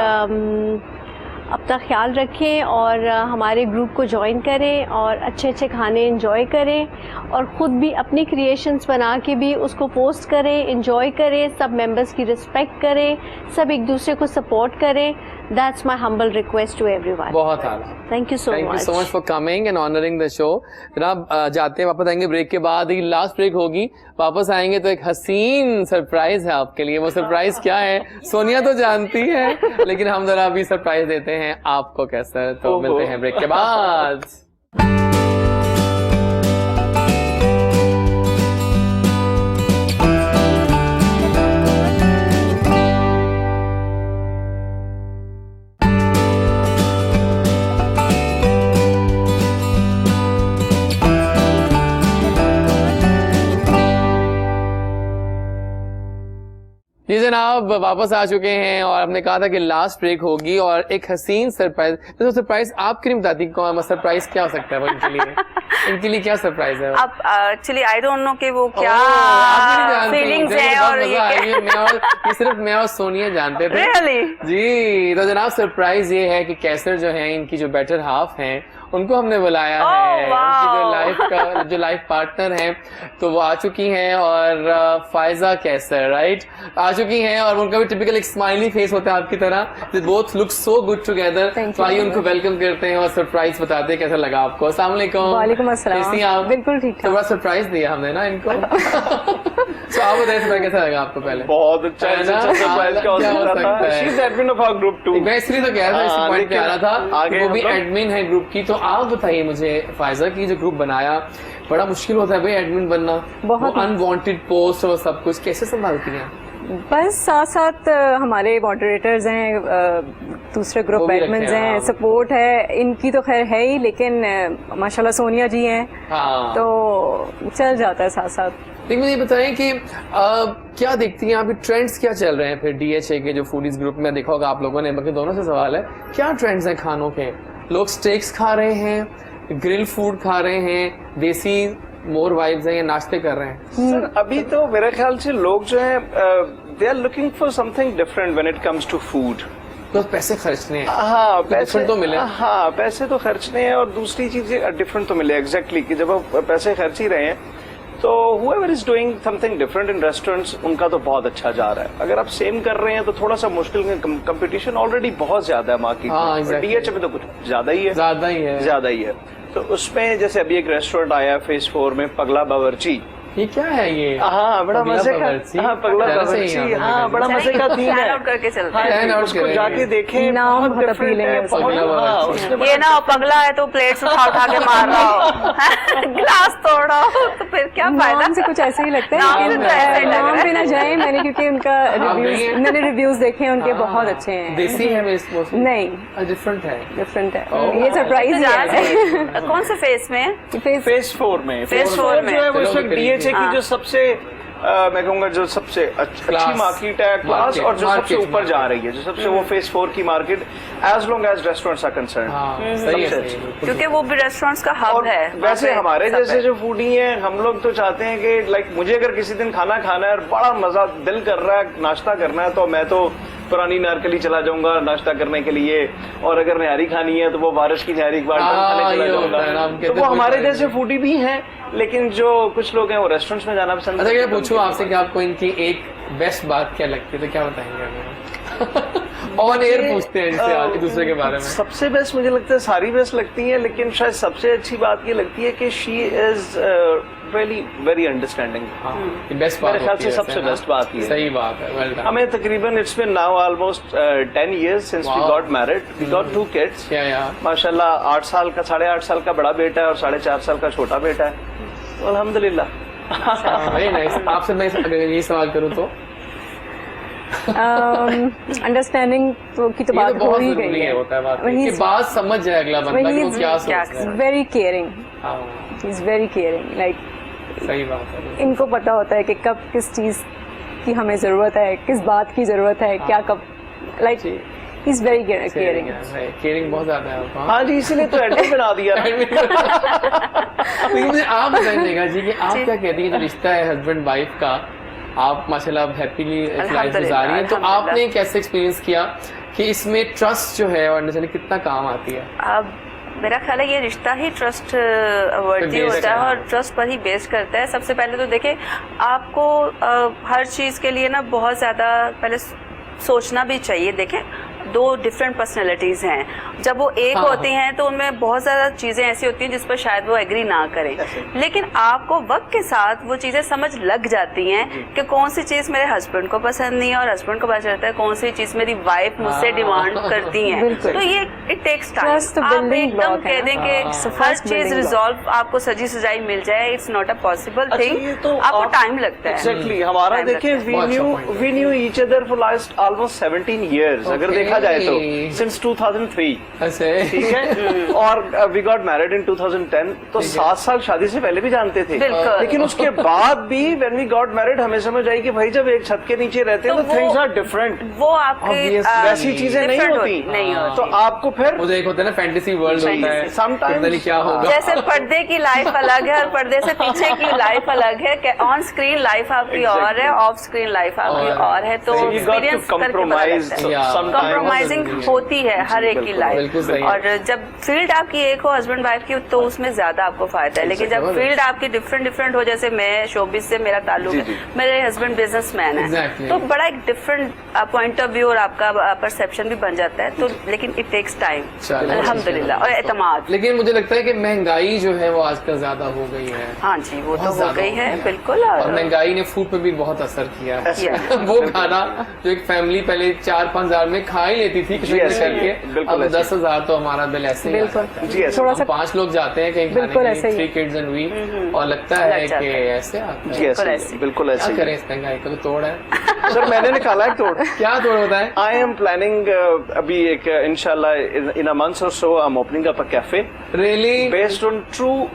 F: अपना ख्याल रखें और हमारे ग्रुप को ज्वाइन करें और अच्छे अच्छे खाने एंजॉय करें और ख़ुद भी अपनी क्रिएशंस बना के भी उसको पोस्ट करें, एंजॉय करें, सब मेंबर्स की रिस्पेक्ट करें, सब एक दूसरे को सपोर्ट करें। That's my humble request to everyone.
A: बहुत आला।
F: Thank you so much.
A: Thank you so much for coming and honoring the show. जनाब जाते हैं, वापस आएंगे ब्रेक के बाद, ही लास्ट ब्रेक होगी, वापस आएंगे तो एक हसीन सरप्राइज है आपके लिए। वो सरप्राइज क्या है सोनिया तो जानती है, लेकिन हम जरा अभी सरप्राइज देते हैं आपको कैसा। तो मिलते हैं ब्रेक के बाद। जी जनाब, वापस आ चुके हैं और हमने कहा था कि लास्ट ब्रेक होगी और एक हसीन सरप्राइज। तो सरप्राइज आपके नहीं बताती कौन सरप्राइज क्या हो सकता है वो इनके लिए क्या सरप्राइज है?
D: अब एक्चुअली आई डोंट नो कि वो क्या फीलिंग्स है और
A: ये सिर्फ मैं और सोनिया जानते थे।
D: Really?
A: जी, तो जनाब सरप्राइज ये है कि कैसर जो है इनकी जो बेटर हाफ हैं उनको हमने बुलाया है। उनकी जो लाइफ पार्टनर हैं तो वो आ चुकी हैं और फायजा कैसर राइट आ चुकी हैं और उनका भी टिपिकल एक स्माइली फेस होता है आपकी तरह। Both look so good together. तो आइए उनको वेलकम करते हैं और सरप्राइज बताते हैं कैसा लगा आपको। अस्सलाम वालेकुम।
C: वालेकुम अस्सलाम। बिल्कुल ठीक
A: ठाक। तो बड़ा सरप्राइज दिया हमने ना इनको। तो आप बताइए कैसा लगा आपको? पहले
E: बहुत अच्छा सरप्राइज क्या हो सकता है। She is admin of our group 2।
A: मैं इसलिए तो कह रहा था, इस पॉइंट पे आ रहा था, वो भी एडमिन है ग्रुप की। तो आप बताइए मुझे, फायजा की जो ग्रुप बनाया बड़ा मुश्किल होता है भाई एडमिन बनना, बहुत अनवांटेड पोस्ट और सब कुछ कैसे संभालती हैं?
G: बस साथ साथ हमारे मॉडरेटर्स हैं, दूसरे ग्रुप एडमिन्स हैं, सपोर्ट है इनकी तो खैर है ही, लेकिन माशाल्लाह सोनिया जी हैं। हाँ। तो चल जाता है साथ साथ।
A: लेकिन मुझे बताएं कि क्या देखती हैं आप, ट्रेंड्स क्या चल रहे हैं फिर DHA के जो फूडीज ग्रुप में? देखा होगा आप लोगों ने, बाकी दोनों से सवाल है, क्या ट्रेंड्स हैं खानों के? लोग स्टेक्स खा रहे हैं, ग्रिल फूड खा रहे हैं, देसी मोर वाइब्स हैं या नाश्ते कर रहे हैं?
E: सर अभी तो मेरे ख्याल से लोग जो है they are looking for something different when it comes to food.
A: तो पैसे खर्चने हैं।
E: हाँ, पैसे
A: तो मिले।
E: हाँ, पैसे तो खर्चने हैं और दूसरी चीजें डिफरेंट तो मिले। एग्जैक्टली कि जब आप पैसे खर्च ही रहे हैं तो whoever is doing something different in restaurants उनका तो बहुत अच्छा जा रहा है। अगर आप सेम कर रहे हैं तो थोड़ा सा मुश्किल है, कंपटीशन ऑलरेडी बहुत ज्यादा है मार्केट में। DHA में तो कुछ ज्यादा ही है। तो उसमें जैसे अभी एक रेस्टोरेंट आया फेज 4 में, पगला बावर्ची।
A: ये क्या है ये?
E: हाँ, बड़ा मजे का। हाँ, पगला बावर्ची। हाँ, बड़ा मजे का थीम है।
D: करके चलते हैं।
E: उसको जाके देखें,
G: नाम बहुत अपीलिंग है।
D: ये ना पगला है तो प्लेट्स उठा के मार रहा हो, ग्लास तोड़ा हो, तो फिर क्या फायदा?
G: नाम से कुछ ऐसे ही लगता है, लेकिन नाम पे ना जाए मैंने, क्योंकि उनका मैंने रिव्यूज देखे हैं उनके, बहुत अच्छे हैं।
A: देसी है
G: नहीं,
A: डिफरेंट है।
G: ये सरप्राइज है।
D: कौन से फेस में?
E: फेज 4 में।
D: फेज 4 में
E: वो इस वक्त DHA की जो सबसे मैं कहूंगा जो सबसे अच्छी मार्केट है, क्लास, और जो सबसे ऊपर जा रही है, जो सबसे वो फेज 4 की market, as long as restaurants are concern,
D: क्योंकि वो भी रेस्टोरेंट्स का हब है।
E: वैसे हमारे जैसे जो फूडी हैं, हम लोग तो चाहते हैं कि लाइक मुझे अगर किसी दिन खाना खाना है और बड़ा मजा दिल कर रहा है, नाश्ता करना है, तो मैं तो पुरानी नारकली चला जाऊंगा नाश्ता करने के लिए, और अगर निहारी खानी है तो वो बारिश की निहारी खाने चला जाऊंगा। तो वो हमारे जैसे फूडी भी हैं, लेकिन जो कुछ लोग हैं वो रेस्टोरेंट्स में जाना पसंद।
A: अच्छा, पूछूं आपसे कि आपको इनकी एक बेस्ट बात क्या लगती है तो क्या बताएंगे हमें? ऑन एयर पूछते हैं इनसे एक दूसरे के बारे में।
E: सबसे बेस्ट मुझे लगता है, सारी बेस्ट लगती है, लेकिन शायद सबसे अच्छी बात ये लगती है कि she is very understanding.
A: Best बात
E: मेरे ख्याल से सबसे बेस्ट बात ये।
A: सही बात है। well done.
E: हमें तकरीबन it's been now almost 10 years since we got married. We got 2 kids. माशाल्लाह 8 साल का, 8.5 साल का बड़ा बेटा है और 4.5 साल का छोटा बेटा है। अल्हम्दुलिल्लाह।
A: Very nice. आपसे मैं अगर ये सवाल करूं तो
G: अंडरस्टैंडिंग की तो बात हो ही गई है।
A: होता है बात कि बात समझ जाए अगला बंदा कि वो क्या सोच रहा है।
G: Very caring, he is very caring. Like
A: सही बात है।
G: इनको पता होता है कि कब किस चीज की हमें जरूरत है, किस बात की जरूरत है, क्या कब, like he is very caring.
A: Caring बहुत ज्यादा है आपको।
E: हाँ जी, इसीलिए तो एडमिन बना दिया।
A: मुझे आप बताइएगा जी कि आप क्या कहती हैं, जो रिश्ता है हस्बैंड वाइफ का, आप माशाल्लाह हैप्पीली लाइफ गुजार रही हैं, तो आपने कैसे एक्सपीरियंस किया कि इसमें ट्रस्ट जो है और अंडरस्टैंडिंग कितना काम आती है?
D: अब मेरा ख्याल है ये रिश्ता ही ट्रस्ट वर्दी होता है और ट्रस्ट पर ही बेस्ड करता है। सबसे पहले तो देखिए, आपको हर चीज़ के लिए ना बहुत ज़्यादा पहले सोचना भी चाहिए। देखें, दो डिफरेंट पर्सनैलिटीज हैं। जब वो एक होते हैं तो उनमें बहुत ज़्यादा चीज़ें ऐसी होती हैं जिस पर शायद वो एग्री ना करें, लेकिन आपको वक्त के साथ वो चीज़ें समझ लग जाती हैं कि कौन सी चीज़ मेरे हस्बैंड को पसंद नहीं है और हस्बैंड को पता चलता है कौन सी चीज़ मेरी वाइफ मुझसे डिमांड करती है। तो ये इट टेक्स टाइम। आप एकदम कह दें कि हर चीज़ रिजॉल्व आपको सजी सजाई मिल जाए, it's not a possible thing, आपको टाइम लगता है।
E: एग्जैक्टली हमारा देखिए we knew each other for last almost 17 years अगर देखा जाए तो सिंस 2003, ठीक है, और वी गॉट मैरिड इन 2010, तो 7 साल शादी से पहले भी जानते थे, लेकिन उसके बाद भी व्हेन वी गॉट मैरिड हमें समझ आई कि भाई जब एक छत के नीचे रहते हैं तो थिंग्स आर डिफरेंट,
D: वो आपकी
E: वैसी चीजें नहीं होती, तो आपको फिर
A: वो एक होता है ना फैंटेसी वर्ल्ड होता है,
E: समटाइम्स
A: क्या होगा,
D: जैसे पर्दे की लाइफ अलग है और पर्दे से पीछे की लाइफ अलग है, ऑन स्क्रीन लाइफ आपकी और है, ऑफ स्क्रीन लाइफ आपकी और है, तो एक्सपीरियंस कंप्रोमाइजिंग होती है हर एक की लाइफ। और जब फील्ड आपकी एक हो हस्बैंड वाइफ की तो उसमें ज्यादा आपको फायदा है, लेकिन जब फील्ड आपकी डिफरेंट हो, जैसे मैं शोबिस से मेरा ताल्लुक है, मेरे हस्बैंड बिजनेसमैन है, तो बड़ा एक डिफरेंट पॉइंट ऑफ व्यू और आपका परसेप्शन भी बन जाता है, तो लेकिन इट टेक्स टाइम अल्हम्दुलिल्लाह, और एतमाद।
A: लेकिन मुझे लगता है कि महंगाई जो है वो आजकल ज्यादा हो गई है।
D: हाँ जी, वो तो हो गई है बिल्कुल,
A: और महंगाई ने फूड पे भी बहुत असर किया है। वो खाना जो एक फैमिली पहले 4-5 हजार में खा ही लेती थी किसी करके, अब 10,000 तो हमारा बिल ऐसे ही थोड़ा सा 5 लोग जाते हैं कहीं खाने के लिए, 3 kids and we, और लगता है कि ऐसे आता है,
E: बिल्कुल ऐसे
A: क्या करें, इस महंगाई का तो तोड़ है।
E: सर मैंने निकाला है तोड़।
A: क्या तोड़ होता है?
E: आई एम प्लानिंग अभी एक इंशाल्लाह इन अ मंथ और so I am opening up a cafe
A: really
E: based on true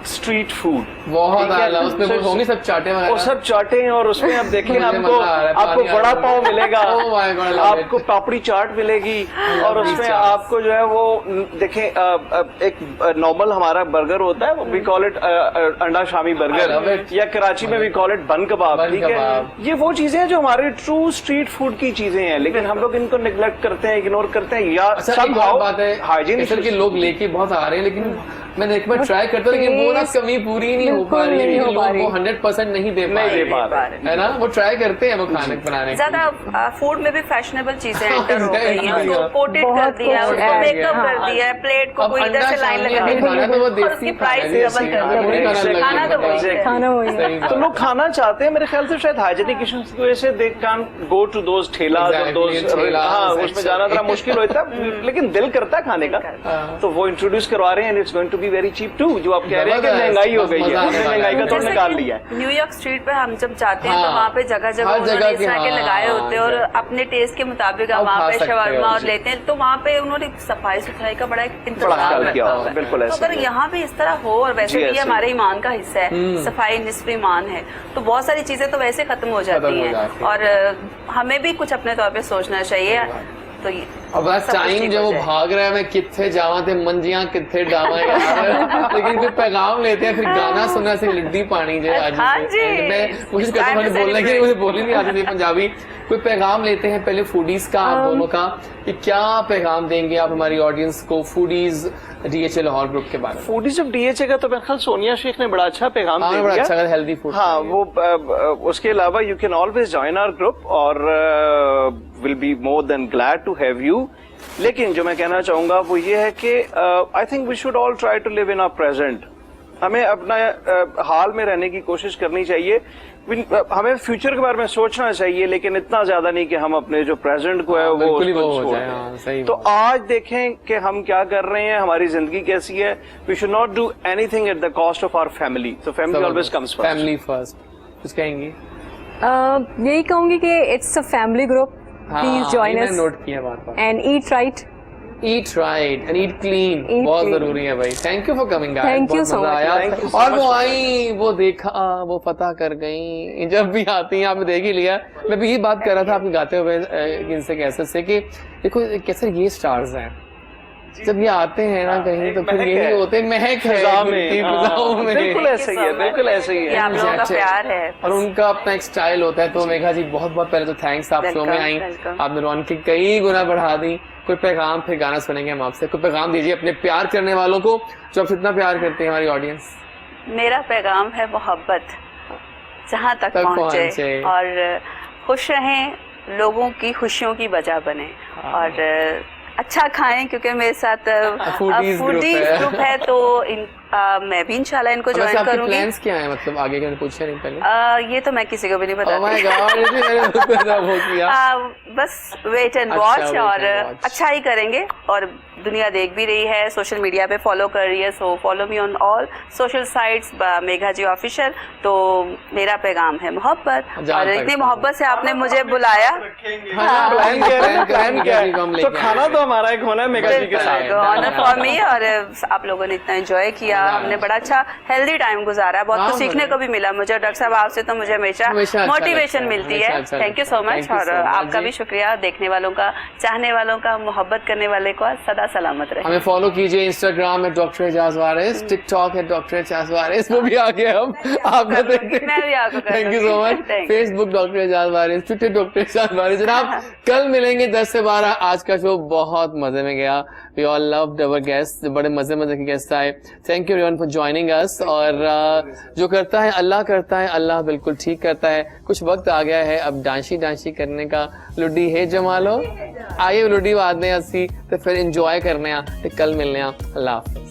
E: street food.
A: बहुत आला, उसमें वो होंगी सब चाटे वगैरह,
E: और सब चाटे हैं, और उसमें आप देखें आपको बड़ा पाव मिलेगा, आपको पापड़ी चाट मिलेगी, और उसमें आपको जो है वो देखें एक नॉर्मल हमारा बर्गर होता है, वी कॉल इट अंडा शामी बर्गर, या कराची में वी कॉल इट बन कबाब, ठीक है। ये वो चीजें हैं जो हमारे ट्रू स्ट्रीट फूड की चीजें हैं, लेकिन हम लोग इनको निगलेक्ट करते हैं, इग्नोर करते हैं, या सब बात है हाइजीन के लोग लेके बहुत आ रहे हैं, लेकिन मैंने एक बार ट्राई करता हूँ, लेकिन वो ना कमी पूरी नहीं हो पा रही है, वो 100% नहीं दे पा रहे है ना, वो ट्राई करते हैं वो खाने बनाने।
D: ज्यादा फूड में भी फैशनेबल चीजें एंटर हो गई हैं, उसको कोटेड कर दिया है, उसको मेकअप कर दिया है, प्लेट को कोई इधर से लाइन लगा दी है, उसकी प्राइस डबल कर दी है, खाना तो वही है।
E: तो लोग खाना चाहते हैं, मेरे ख्याल से शायद हाइजीनिक इश्यूज की वजह से they can't go to those ठेला, उसमें जाना थोड़ा मुश्किल होता है, लेकिन दिल करता है खाने का, तो वो इंट्रोड्यूस करवा रहे हैं, it's going to be very cheap too. जो आप कह रहे हैं कि महंगाई हो गई है, महंगाई का तो निकाल लिया है।
D: न्यूयॉर्क स्ट्रीट पे हम जब जाते हैं तो वहाँ पे जगह जगह उन्होंने इस तरह के लगाए होते हैं, और अपने टेस्ट के मुताबिक हम वहाँ पे शवरमा और लेते हैं, तो वहाँ पे उन्होंने सफाई सुथराई का बड़ा इंतजाम किया हुआ है।
E: बिल्कुल,
D: तो अगर यहाँ भी इस तरह हो, और वैसे भी हमारे ईमान का हिस्सा है, सफाई निस्फ ईमान है, तो बहुत सारी चीजें तो वैसे खत्म हो जाती हैं, और हमें भी कुछ अपने तौर पे सोचना चाहिए। तो
A: अब टाइम जो वो भाग रहा है, मैं किथे जावा थे मंजियां किथे डावा यार, लेकिन फिर पैगाम लेते हैं, फिर गाना सुनना से लिड्डी पानी जो आज मैं कोशिश करता हूँ बोलने की, मुझे बोलनी नहीं आती थी पंजाबी। कोई पैगाम लेते हैं पहले फूडीज का, आप दोनों का, कि क्या पैगाम देंगे आप हमारी ऑडियंस को फूडीज डीएचए लाहौर ग्रुप के बारे में?
E: फूडीज ऑफ डीएचए का तो मेरे ख्याल सोनिया शेख ने बड़ा अच्छा पैगाम दिया,
A: बड़ा अच्छा हेल्दी फूड।
E: हाँ, वो उसके अलावा you can always join our group और will be more than glad to have you. लेकिन जो मैं कहना चाहूंगा वो ये है कि I think we should all try to live in our present. हमें अपना हाल में रहने की कोशिश करनी चाहिए, हमें फ्यूचर के बारे में सोचना चाहिए, लेकिन इतना ज्यादा नहीं कि हम अपने जो प्रेजेंट को है वो छोड़ दें। तो आज देखें कि हम क्या कर रहे हैं, हमारी जिंदगी कैसी है। We should not do anything at the cost of our family. So family always comes first.
A: Family first. कुछ कहेंगी?
G: यही कहूंगी कि it's a family group, please join us,
A: note किया बात,
G: and eat right,
A: eat right and eat clean, बहुत जरूरी है भाई। Thank you for coming guys,
G: thank you so
A: much. और वो आई, वो देखा, वो पता कर गई, जब भी आती हैं आपने देख ही लिया। मैं भी ये बात कर रहा था आपके गाते हुए इनसे कैसे से कि देखो कैसे ये स्टार्स हैं, जब ये आते हैं ना कहीं तो फिर यही होते महक है में।
E: बिल्कुल ऐसे ही है, बिल्कुल ऐसे ही है,
D: आप लोगों का प्यार है,
A: और उनका अपना एक स्टाइल होता है। तो मेघा जी बहुत बहुत पहले तो थैंक्स, आप शो में आई, आपने रौनक कई गुना बढ़ा दी। कोई पैगाम, फिर गाना सुनेंगे हम आपसे, कोई पैगाम दीजिए अपने प्यार करने वालों को जो आपसे इतना प्यार करते हैं, हमारी ऑडियंस।
D: मेरा पैगाम है मोहब्बत जहाँ तक पहुँचे, और खुश रहें, लोगों की खुशियों की वजह बने और अच्छा खाएं, क्योंकि मेरे साथ
A: फूडीज
D: ग्रुप है तो मैं भी इंशाल्लाह इनको ज्वाइन करूंगी।
A: प्लान्स क्या है, मतलब आगे का पूछा नहीं पहले?
D: ये तो मैं किसी को भी नहीं बताती।
A: Oh my God, ये तो मैंने खुद पता वो किया।
D: बस वेट एंड वॉच और अच्छा ही करेंगे। और दुनिया देख भी रही है, सोशल मीडिया पे फॉलो कर रही है, so follow me on all social sites Megha ji official. तो मेरा पैगाम है मोहब्बत, और इतनी मोहब्बत से आपने मुझे बुलाया।
E: प्लान क्या है? तो खाना तो हमारा एक होना है मेघा जी के साथ।
D: ऑनर फॉर मी, और आप लोगों ने इतना एंजॉय किया, हमने बड़ा अच्छा हेल्दी टाइम गुजारा, बहुत कुछ सीखने को भी मिला मुझे। डॉक्टर साहब आपसे तो मुझे हमेशा मोटिवेशन मिलती है। थैंक यू सो मच, और आपका भी शुक्रिया, देखने वालों का, चाहने वालों का, मोहब्बत करने वाले को सदा सलामत रहे।
A: हमें फॉलो कीजिए, इंस्टाग्राम है डॉक्टर एजाज वारिस, टिकटॉक है डॉक्टर एजाज वारिस, वो भी आ गया हम आपका देखते।
D: मैं भी आपको
A: thank you so much. Facebook doctor Ejaz Waris, Twitter doctor Ejaz Waris. जनाब कल मिलेंगे 10 से 12। आज का शो बहुत मजे में गया। We all loved our guest, बड़े मजे मजे के गेस्ट आए। Thank you everyone for joining us. और जो करता है अल्लाह करता है, अल्लाह बिल्कुल ठीक करता है। कुछ वक्त आ गया है अब डांसी करने का। लुड्डी है जमा लो, आइए लुड्डी बाद में असी तो फिर इंजॉय करने। कल मिलने। अल्लाह हाफिज़।